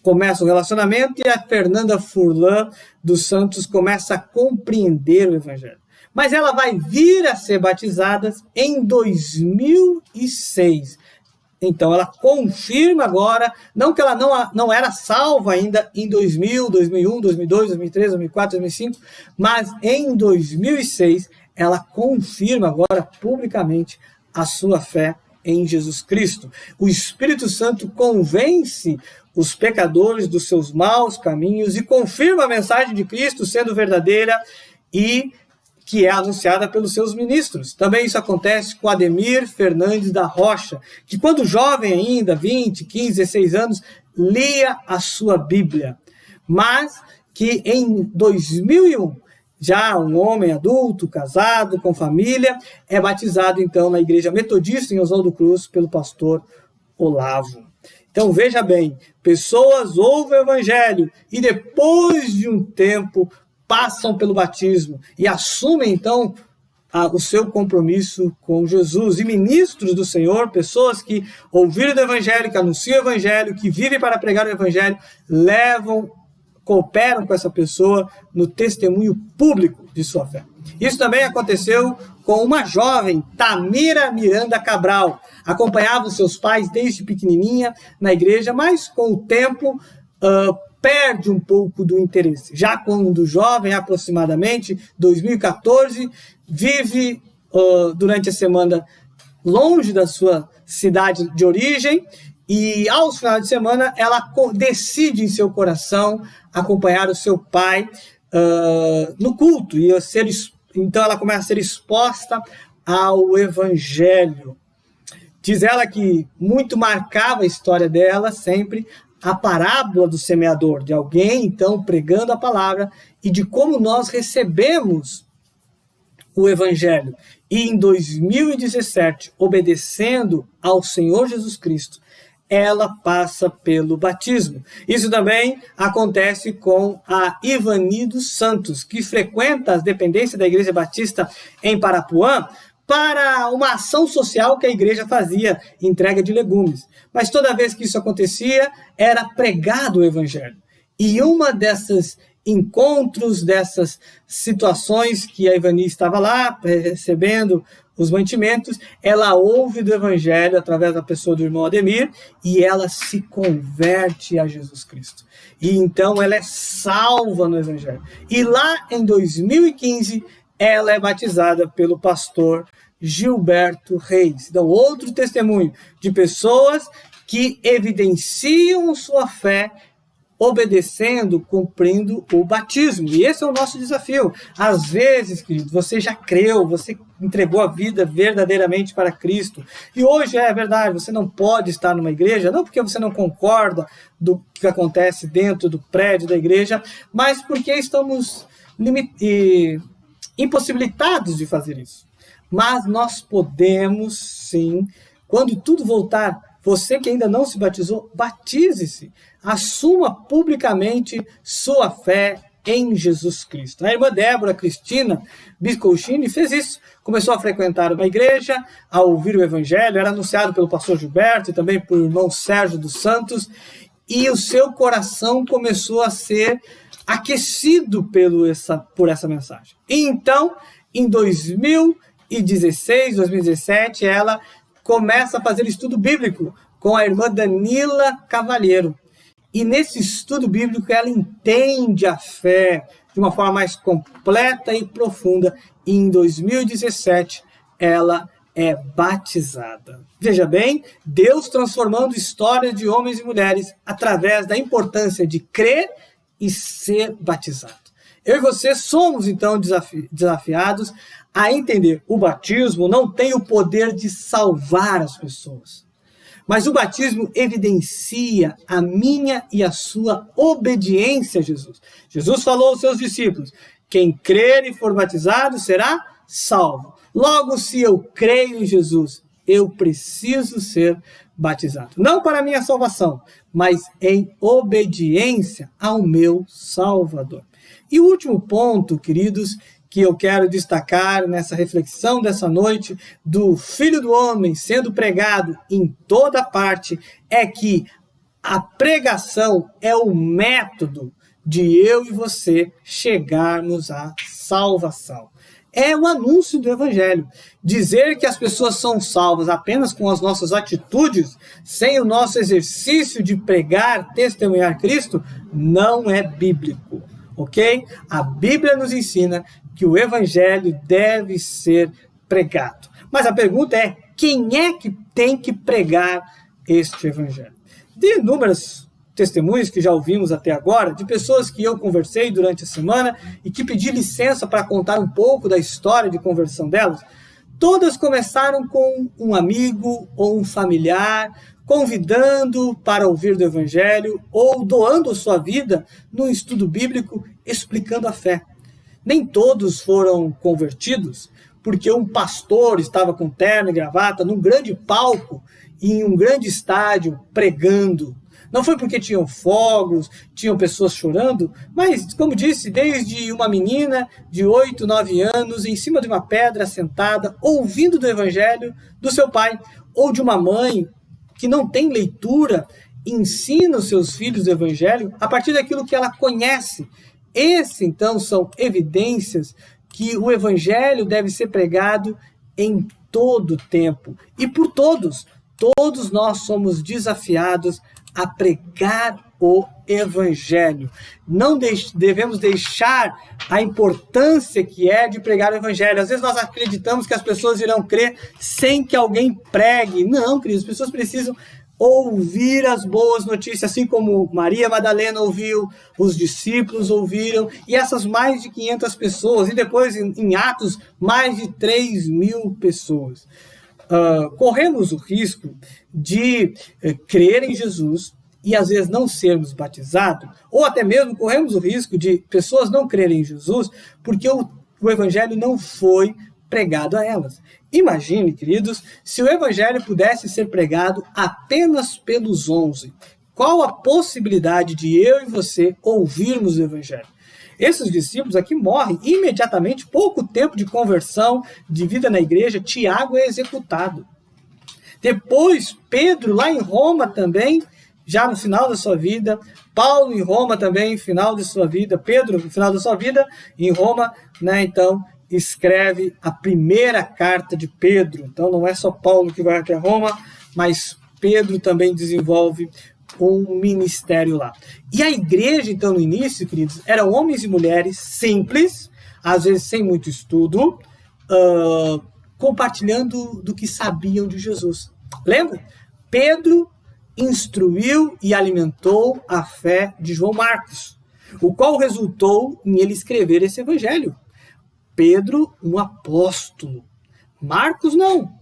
começa o relacionamento e a Fernanda Furlan dos Santos começa a compreender o Evangelho. Mas ela vai vir a ser batizada em 2006. Então, ela confirma agora, não que ela não era salva ainda em 2000, 2001, 2002, 2003, 2004, 2005, mas em 2006, ela confirma agora publicamente a sua fé em Jesus Cristo. O Espírito Santo convence os pecadores dos seus maus caminhos e confirma a mensagem de Cristo sendo verdadeira e que é anunciada pelos seus ministros. Também isso acontece com Ademir Fernandes da Rocha, que quando jovem ainda, 20, 15, 16 anos, lia a sua Bíblia, mas que em 2001, já um homem adulto, casado, com família, é batizado então na Igreja Metodista em Oswaldo Cruz pelo pastor Olavo. Então veja bem, pessoas ouvem o Evangelho e depois de um tempo passam pelo batismo e assumem, então, o seu compromisso com Jesus. E ministros do Senhor, pessoas que ouviram do Evangelho, que anunciam o Evangelho, que vivem para pregar o Evangelho, cooperam com essa pessoa no testemunho público de sua fé. Isso também aconteceu com uma jovem, Tamira Miranda Cabral. Acompanhava os seus pais desde pequenininha na igreja, mas com o tempo perde um pouco do interesse. Já quando jovem, aproximadamente 2014, vive durante a semana longe da sua cidade de origem e aos finais de semana ela decide em seu coração acompanhar o seu pai no culto e então ela começa a ser exposta ao Evangelho. Diz ela que muito marcava a história dela sempre a parábola do semeador, de alguém, então, pregando a palavra e de como nós recebemos o Evangelho. E em 2017, obedecendo ao Senhor Jesus Cristo, ela passa pelo batismo. Isso também acontece com a Ivani dos Santos, que frequenta as dependências da Igreja Batista em Parapuã, para uma ação social que a igreja fazia, entrega de legumes. Mas toda vez que isso acontecia, era pregado o Evangelho. E uma desses encontros, dessas situações que a Ivani estava lá, recebendo os mantimentos, ela ouve do Evangelho através da pessoa do irmão Ademir e ela se converte a Jesus Cristo. E então ela é salva no Evangelho. E lá em 2015, ela é batizada pelo pastor Gilberto Reis. Então, outro testemunho de pessoas que evidenciam sua fé obedecendo, cumprindo o batismo. E esse é o nosso desafio. Às vezes, querido, você já creu, você entregou a vida verdadeiramente para Cristo. E hoje é verdade, você não pode estar numa igreja, não porque você não concorda do que acontece dentro do prédio da igreja, mas porque estamos impossibilitados de fazer isso. Mas nós podemos, sim, quando tudo voltar, você que ainda não se batizou, batize-se. Assuma publicamente sua fé em Jesus Cristo. A irmã Débora Cristina Biscolchini fez isso. Começou a frequentar uma igreja, a ouvir o evangelho, era anunciado pelo pastor Gilberto e também por irmão Sérgio dos Santos, e o seu coração começou a ser aquecido por essa mensagem. E então, em 2016, 2017, ela começa a fazer estudo bíblico com a irmã Danila Cavalheiro. E nesse estudo bíblico ela entende a fé de uma forma mais completa e profunda. E em 2017 ela é batizada. Veja bem, Deus transformando histórias de homens e mulheres através da importância de crer e ser batizado. Eu e você somos, então, desafiados a entender o batismo não tem o poder de salvar as pessoas, mas o batismo evidencia a minha e a sua obediência a Jesus. Jesus falou aos seus discípulos, quem crer e for batizado será salvo. Logo, se eu creio em Jesus, eu preciso ser batizado. Não para a minha salvação, mas em obediência ao meu Salvador. E o último ponto, queridos, que eu quero destacar nessa reflexão dessa noite do Filho do Homem sendo pregado em toda parte, é que a pregação é o método de eu e você chegarmos à salvação. É o anúncio do Evangelho. Dizer que as pessoas são salvas apenas com as nossas atitudes, sem o nosso exercício de pregar, testemunhar Cristo, não é bíblico. Ok? A Bíblia nos ensina que o Evangelho deve ser pregado. Mas a pergunta é, quem é que tem que pregar este Evangelho? De inúmeras testemunhos que já ouvimos até agora, de pessoas que eu conversei durante a semana e que pedi licença para contar um pouco da história de conversão delas, todas começaram com um amigo ou um familiar, convidando para ouvir do Evangelho ou doando sua vida num estudo bíblico explicando a fé. Nem todos foram convertidos porque um pastor estava com terno e gravata num grande palco em um grande estádio pregando. Não foi porque tinham fogos, tinham pessoas chorando, mas, como disse, desde uma menina de 8, 9 anos, em cima de uma pedra sentada, ouvindo do Evangelho do seu pai, ou de uma mãe que não tem leitura, ensina os seus filhos o Evangelho a partir daquilo que ela conhece. Esse, então, são evidências que o Evangelho deve ser pregado em todo o tempo. E por todos. Todos nós somos desafiados a pregar o Evangelho. Não devemos deixar a importância que é de pregar o Evangelho. Às vezes nós acreditamos que as pessoas irão crer sem que alguém pregue. Não, queridos, as pessoas precisam ouvir as boas notícias, assim como Maria Madalena ouviu, os discípulos ouviram, e essas mais de 500 pessoas, e depois em Atos, mais de 3.000 pessoas. Corremos o risco de crer em Jesus e às vezes não sermos batizados, ou até mesmo corremos o risco de pessoas não crerem em Jesus porque o Evangelho não foi pregado a elas. Imagine, queridos, se o Evangelho pudesse ser pregado apenas pelos 11. Qual a possibilidade de eu e você ouvirmos o Evangelho? Esses discípulos aqui morrem imediatamente, pouco tempo de conversão, de vida na igreja, Tiago é executado. Depois, Pedro, lá em Roma também, já no final da sua vida, Paulo em Roma também, final de sua vida, Pedro, no final da sua vida, em Roma, né, então, escreve a primeira carta de Pedro. Então, não é só Paulo que vai até Roma, mas Pedro também desenvolve um ministério lá. E a igreja, então, no início, queridos, eram homens e mulheres simples, às vezes sem muito estudo, compartilhando do que sabiam de Jesus. Lembra? Pedro instruiu e alimentou a fé de João Marcos, o qual resultou em ele escrever esse evangelho. Pedro, um apóstolo. Marcos, não.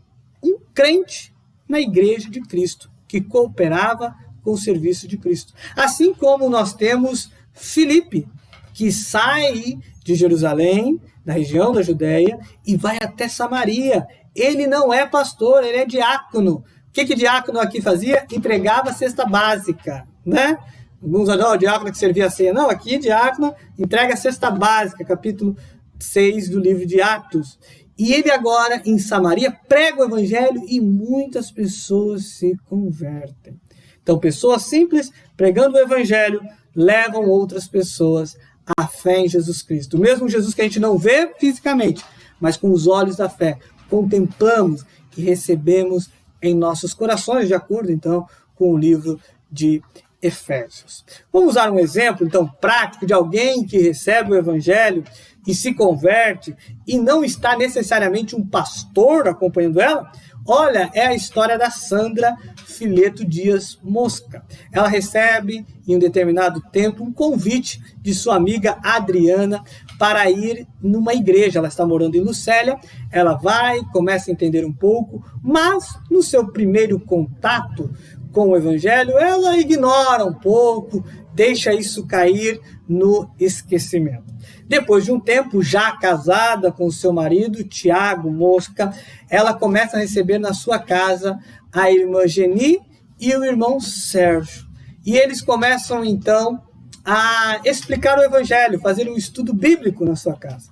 Um crente na igreja de Cristo, que cooperava com o serviço de Cristo. Assim como nós temos Filipe, que sai de Jerusalém, da região da Judéia, e vai até Samaria. Ele não é pastor, ele é diácono. O que diácono aqui fazia? Entregava a cesta básica, né? Alguns olham, o diácono que servia a ceia. Não, aqui diácono entrega a cesta básica, capítulo 6 do livro de Atos. E ele agora, em Samaria, prega o evangelho e muitas pessoas se convertem. Então, pessoas simples, pregando o evangelho, levam outras pessoas à fé em Jesus Cristo. O mesmo Jesus que a gente não vê fisicamente, mas com os olhos da fé, contemplamos e recebemos em nossos corações, de acordo, então, com o livro de Efésios. Vamos usar um exemplo, então, prático de alguém que recebe o evangelho e se converte e não está necessariamente um pastor acompanhando ela. Olha, é a história da Sandra Fileto Dias Mosca. Ela recebe, em um determinado tempo, um convite de sua amiga Adriana para ir numa igreja. Ela está morando em Lucélia, ela vai, começa a entender um pouco, mas no seu primeiro contato com o evangelho, ela ignora um pouco, deixa isso cair no esquecimento. Depois de um tempo, já casada com seu marido, Tiago Mosca, ela começa a receber na sua casa a irmã Geni e o irmão Sérgio. E eles começam, então, a explicar o evangelho, fazer um estudo bíblico na sua casa.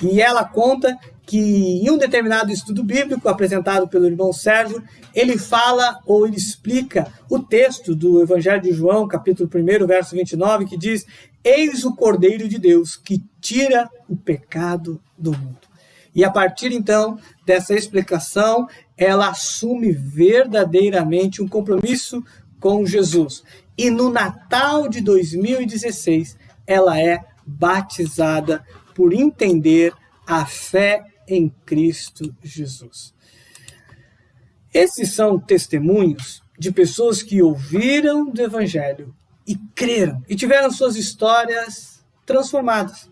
E ela conta que em um determinado estudo bíblico apresentado pelo irmão Sérgio, ele fala ou ele explica o texto do Evangelho de João, capítulo 1, verso 29, que diz: eis o Cordeiro de Deus que tira o pecado do mundo. E a partir então dessa explicação, ela assume verdadeiramente um compromisso com Jesus. E no Natal de 2016, ela é batizada por entender a fé em Cristo Jesus. Esses são testemunhos de pessoas que ouviram do Evangelho e creram, e tiveram suas histórias transformadas.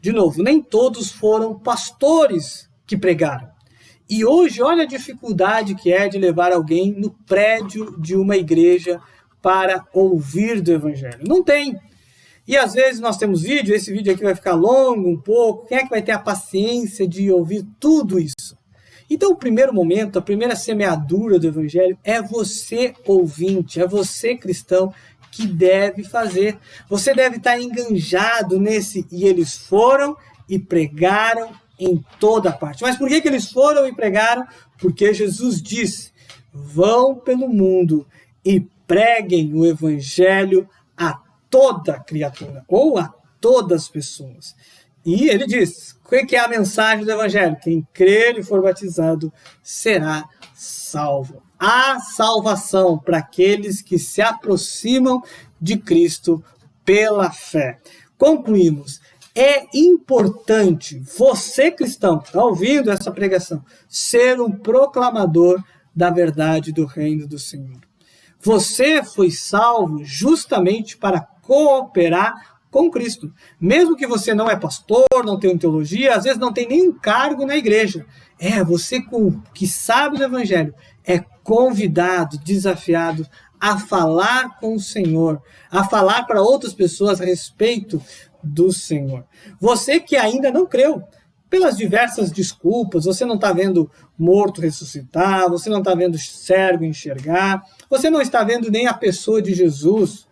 De novo, nem todos foram pastores que pregaram. E hoje, olha a dificuldade que é de levar alguém no prédio de uma igreja para ouvir do Evangelho. Não tem. E às vezes nós temos vídeo, esse vídeo aqui vai ficar longo um pouco, quem é que vai ter a paciência de ouvir tudo isso? Então o primeiro momento, a primeira semeadura do Evangelho é você ouvinte, é você cristão que deve fazer. Você deve estar enganjado nesse, e eles foram e pregaram em toda parte. Mas por que eles foram e pregaram? Porque Jesus disse, vão pelo mundo e preguem o Evangelho a toda criatura, ou a todas as pessoas. E ele diz, o que é a mensagem do Evangelho? Quem crer e for batizado será salvo. Há salvação para aqueles que se aproximam de Cristo pela fé. Concluímos, é importante você, cristão, que está ouvindo essa pregação, ser um proclamador da verdade do reino do Senhor. Você foi salvo justamente para cooperar com Cristo. Mesmo que você não é pastor, não tenha teologia, às vezes não tem nenhum cargo na igreja. Você que sabe do Evangelho, é convidado, desafiado a falar com o Senhor, a falar para outras pessoas a respeito do Senhor. Você que ainda não creu, pelas diversas desculpas, você não está vendo morto ressuscitar, você não está vendo cego enxergar, você não está vendo nem a pessoa de Jesus,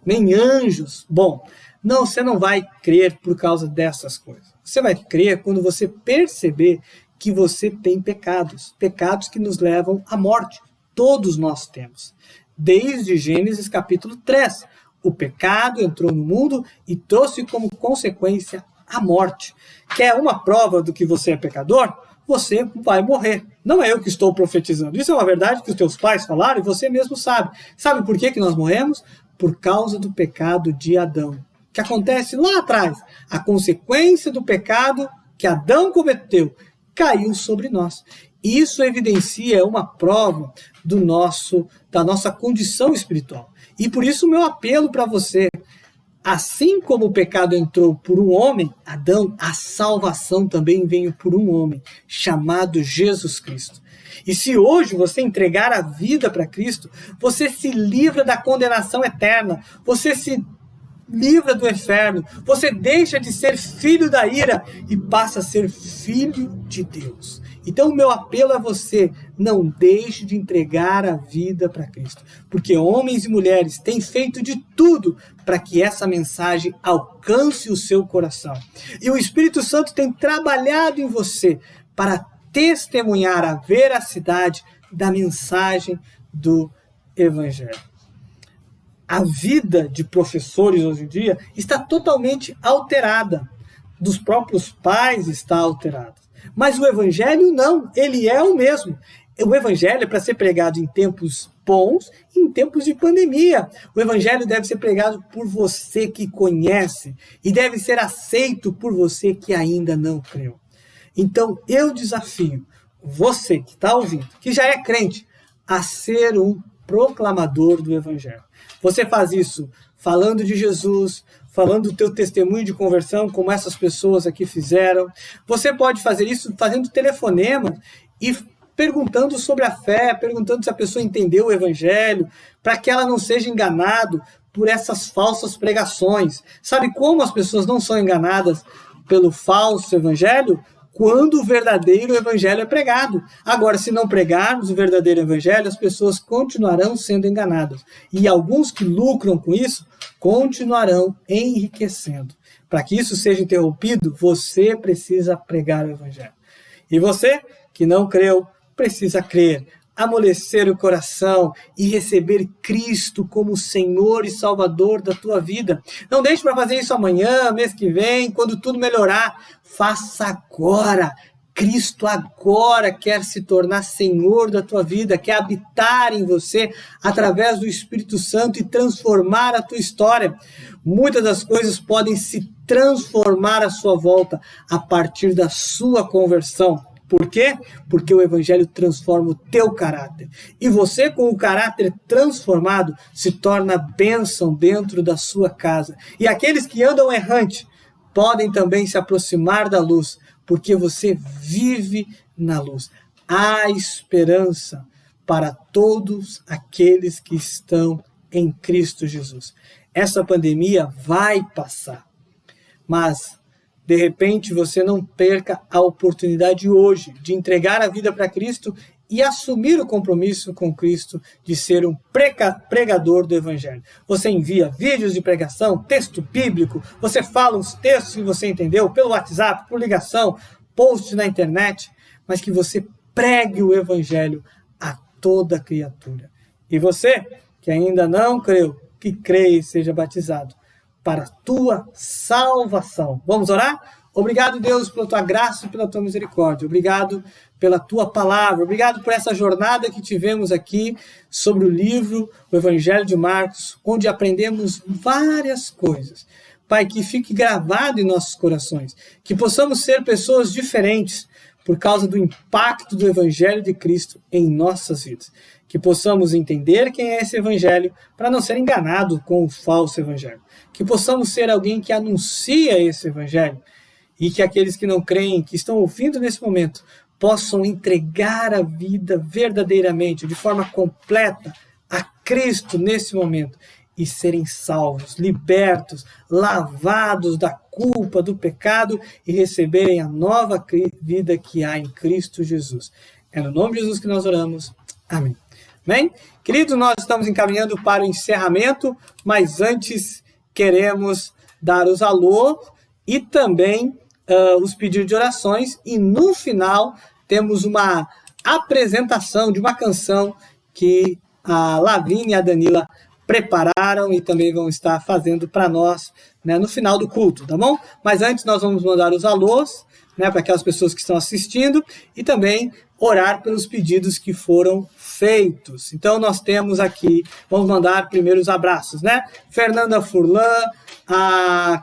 nem anjos. Bom, não, você não vai crer por causa dessas coisas. Você vai crer quando você perceber que você tem pecados, pecados que nos levam à morte. Todos nós temos. Desde Gênesis capítulo 3, o pecado entrou no mundo e trouxe como consequência a morte. Quer uma prova do que você é pecador? Você vai morrer. Não é eu que estou profetizando. Isso é uma verdade que os teus pais falaram e você mesmo sabe. Sabe por que nós morremos? Por causa do pecado de Adão. Que acontece lá atrás. A consequência do pecado que Adão cometeu caiu sobre nós. Isso evidencia uma prova da nossa condição espiritual. E por isso o meu apelo para você, assim como o pecado entrou por um homem, Adão, a salvação também veio por um homem, chamado Jesus Cristo. E se hoje você entregar a vida para Cristo, você se livra da condenação eterna, você se livra do inferno, você deixa de ser filho da ira e passa a ser filho de Deus. Então o meu apelo a você, não deixe de entregar a vida para Cristo, porque homens e mulheres têm feito de tudo para que essa mensagem alcance o seu coração. E o Espírito Santo tem trabalhado em você para testemunhar a veracidade da mensagem do Evangelho. A vida de professores hoje em dia está totalmente alterada. Dos próprios pais está alterada. Mas o Evangelho não, ele é o mesmo. O Evangelho é para ser pregado em tempos bons e em tempos de pandemia. O Evangelho deve ser pregado por você que conhece e deve ser aceito por você que ainda não creu. Então eu desafio você que está ouvindo, que já é crente, a ser um proclamador do Evangelho. Você faz isso falando de Jesus, falando do teu testemunho de conversão, como essas pessoas aqui fizeram. Você pode fazer isso fazendo telefonema e perguntando sobre a fé, perguntando se a pessoa entendeu o Evangelho, para que ela não seja enganada por essas falsas pregações. Sabe como as pessoas não são enganadas pelo falso Evangelho? Quando o verdadeiro Evangelho é pregado. Agora, se não pregarmos o verdadeiro Evangelho, as pessoas continuarão sendo enganadas. E alguns que lucram com isso, continuarão enriquecendo. Para que isso seja interrompido, você precisa pregar o Evangelho. E você, que não creu, precisa crer, amolecer o coração e receber Cristo como Senhor e Salvador da tua vida. Não deixe para fazer isso amanhã, mês que vem, quando tudo melhorar. Faça agora. Cristo agora quer se tornar Senhor da tua vida, quer habitar em você através do Espírito Santo e transformar a tua história. Muitas das coisas podem se transformar à sua volta a partir da sua conversão. Por quê? Porque o Evangelho transforma o teu caráter. E você, com o caráter transformado, se torna bênção dentro da sua casa. E aqueles que andam errante podem também se aproximar da luz, porque você vive na luz. Há esperança para todos aqueles que estão em Cristo Jesus. Essa pandemia vai passar, mas de repente você não perca a oportunidade hoje de entregar a vida para Cristo e assumir o compromisso com Cristo de ser um pregador do Evangelho. Você envia vídeos de pregação, texto bíblico, você fala os textos que você entendeu pelo WhatsApp, por ligação, post na internet, mas que você pregue o Evangelho a toda criatura. E você, que ainda não creu, que creia e seja batizado para a tua salvação. Vamos orar? Obrigado, Deus, pela tua graça e pela tua misericórdia. Obrigado pela tua palavra. Obrigado por essa jornada que tivemos aqui sobre o livro, o Evangelho de Marcos, onde aprendemos várias coisas. Pai, que fique gravado em nossos corações, que possamos ser pessoas diferentes por causa do impacto do Evangelho de Cristo em nossas vidas. Que possamos entender quem é esse Evangelho para não ser enganado com o falso Evangelho. Que possamos ser alguém que anuncia esse Evangelho e que aqueles que não creem, que estão ouvindo nesse momento, possam entregar a vida verdadeiramente, de forma completa, a Cristo nesse momento e serem salvos, libertos, lavados da culpa, do pecado e receberem a nova vida que há em Cristo Jesus. É no nome de Jesus que nós oramos. Amém. Bem, queridos, nós estamos encaminhando para o encerramento, mas antes queremos dar os alô e também os pedidos de orações, e no final temos uma apresentação de uma canção que a Lavínia e a Danila prepararam e também vão estar fazendo para nós, né, no final do culto, tá bom? Mas antes nós vamos mandar os alôs, né, para aquelas pessoas que estão assistindo e também orar pelos pedidos que foram feitos. Então nós temos aqui, vamos mandar primeiro os abraços, né? Fernanda Furlan,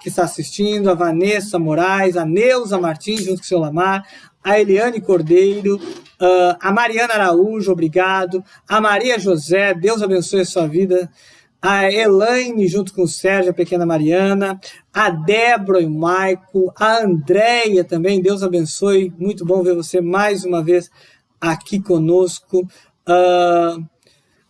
que está assistindo, a Vanessa Moraes, a Neuza Martins, junto com o seu Lamar, a Eliane Cordeiro, a Mariana Araújo, obrigado, a Maria José, Deus abençoe a sua vida, a Elaine junto com o Sérgio, a pequena Mariana, a Débora e o Maico, a Andréia também, Deus abençoe, muito bom ver você mais uma vez aqui conosco,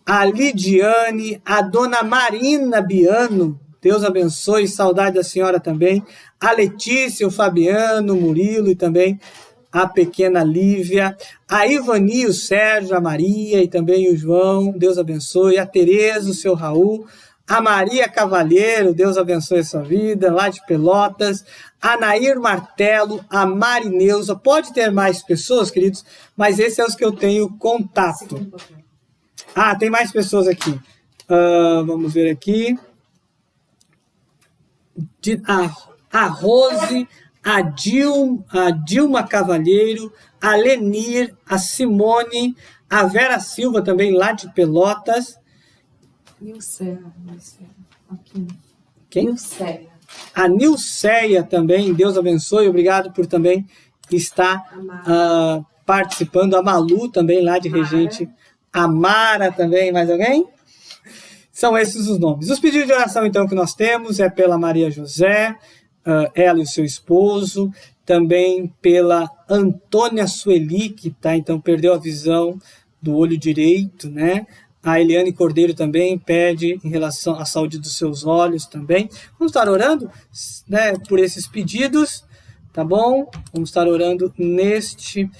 a Lidiane, a dona Marina Biano, Deus abençoe, saudade da senhora também, a Letícia, o Fabiano, o Murilo e também a pequena Lívia, a Ivani, o Sérgio, a Maria e também o João, Deus abençoe, a Tereza, o seu Raul, a Maria Cavalheiro, Deus abençoe a sua vida, lá de Pelotas, a Nair Martelo, a Marineuza, pode ter mais pessoas, queridos, mas esses são os que eu tenho contato. Ah, tem mais pessoas aqui, vamos ver aqui, a Rose, a Dilma Cavalheiro, a Lenir, a Simone, a Vera Silva também lá de Pelotas. Nilceia. Aqui. Quem? Nilceia. A Nilceia também, Deus abençoe, obrigado por também estar participando. A Malu também lá de Regente. A Mara também, mais alguém? São esses os nomes. Os pedidos de oração então que nós temos é pela Maria José, ela e o seu esposo, também pela Antônia Sueli, que então perdeu a visão do olho direito, né? A Eliane Cordeiro também pede em relação à saúde dos seus olhos também. Vamos estar orando, né, por esses pedidos, tá bom? Vamos estar orando neste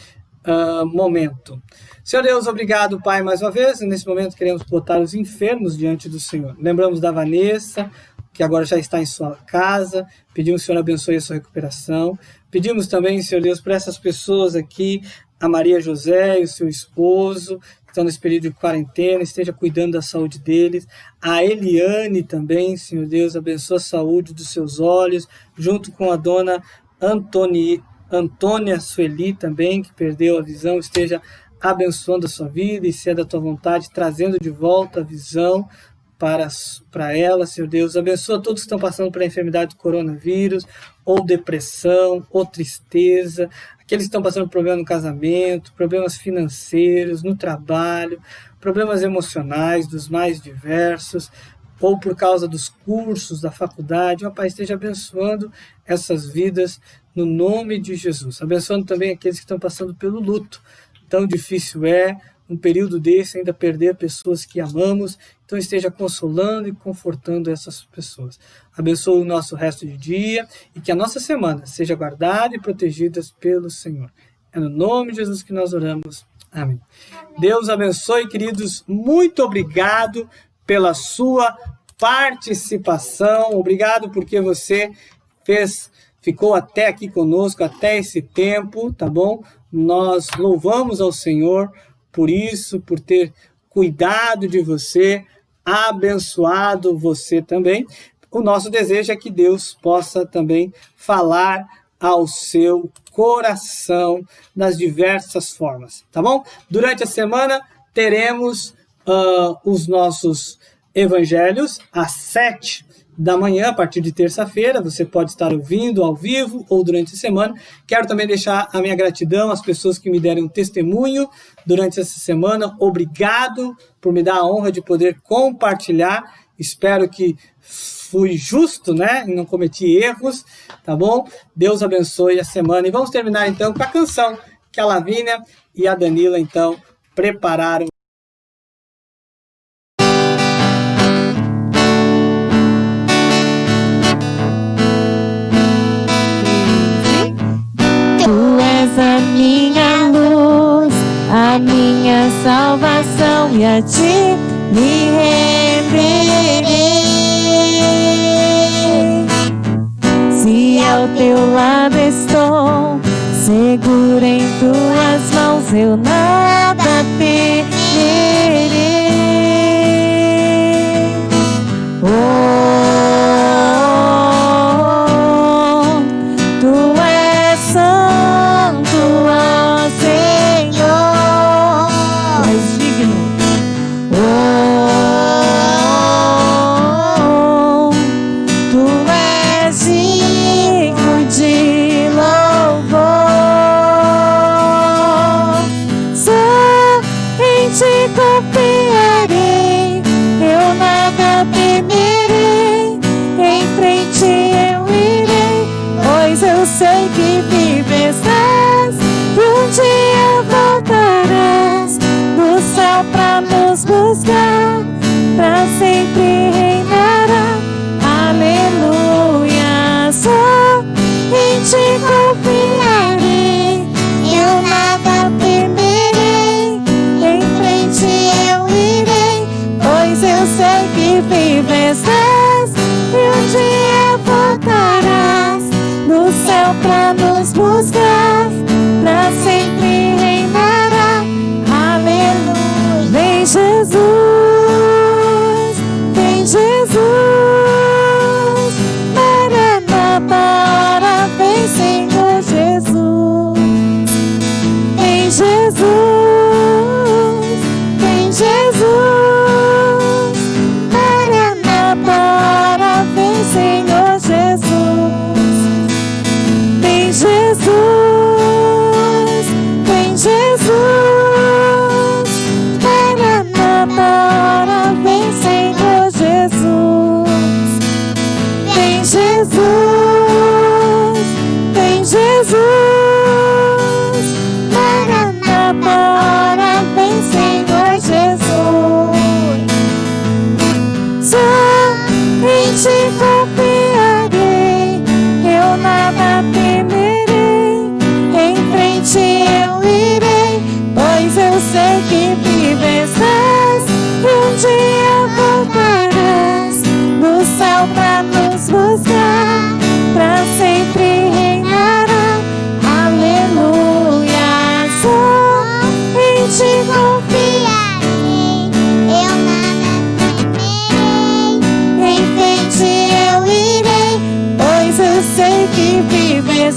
momento. Senhor Deus, obrigado, Pai, mais uma vez. Nesse momento queremos botar os enfermos diante do Senhor. Lembramos da Vanessa, que agora já está em sua casa. Pedimos que o Senhor abençoe a sua recuperação. Pedimos também, Senhor Deus, para essas pessoas aqui, a Maria José e o seu esposo, que estão nesse período de quarentena, esteja cuidando da saúde deles. A Eliane também, Senhor Deus, abençoa a saúde dos seus olhos, junto com a dona Antônia Sueli também, que perdeu a visão, esteja abençoando a sua vida e, se é da tua vontade, trazendo de volta a visão para ela, Senhor Deus. Abençoa todos que estão passando pela enfermidade do coronavírus, ou depressão, ou tristeza, aqueles que estão passando por problema no casamento, problemas financeiros, no trabalho, problemas emocionais dos mais diversos, ou por causa dos cursos da faculdade. Ó Pai, esteja abençoando essas vidas no nome de Jesus. Abençoando também aqueles que estão passando pelo luto. Tão difícil é, um período desse, ainda perder pessoas que amamos. Então esteja consolando e confortando essas pessoas. Abençoe o nosso resto de dia e que a nossa semana seja guardada e protegida pelo Senhor. É no nome de Jesus que nós oramos. Amém. Deus abençoe, queridos. Muito obrigado pela sua participação. Obrigado porque você ficou até aqui conosco, até esse tempo, tá bom? Nós louvamos ao Senhor por isso, por ter cuidado de você, abençoado você também. O nosso desejo é que Deus possa também falar ao seu coração das diversas formas, tá bom? Durante a semana teremos os nossos evangelhos às 7 da manhã, a partir de terça-feira. Você pode estar ouvindo ao vivo ou durante a semana. Quero também deixar a minha gratidão às pessoas que me deram testemunho durante essa semana. Obrigado por me dar a honra de poder compartilhar. Espero que fui justo, né? E não cometi erros, tá bom? Deus abençoe a semana. E vamos terminar então com a canção que a Lavínia e a Danila então prepararam. A minha salvação, e a ti me renderei. Se ao teu lado estou, segura em tuas mãos, eu nada temerei. Tu és santo, ó Senhor, tu és digno. Tu és digno de louvor. eu sei que vives e um dia voltarás no céu pra nos buscar, pra sempre reinará. Aleluia, só em ti confiarei, eu nada temerei, em frente eu irei, pois eu sei que vives e um dia voltarás no céu pra nos buscar, pra sempre reinará. Aleluia. Vem Jesus, vem Jesus, Maranata, vem Senhor Jesus. Vem Jesus, vem Jesus, Maranata, vem Senhor Jesus. Vem Jesus, vem Jesus, Maranata, vem Senhor Jesus. Vem Jesus, vem Jesus, Maranata, vem Senhor Jesus. Só em ti confiarei, eu nada temerei, em frente eu irei, pois eu sei que vives e um dia voltarás no céu pra nos buscar, pra sempre reinará. Aleluia, só em ti confiarei, eu nada temerei, em frente eu irei, pois eu sei que vives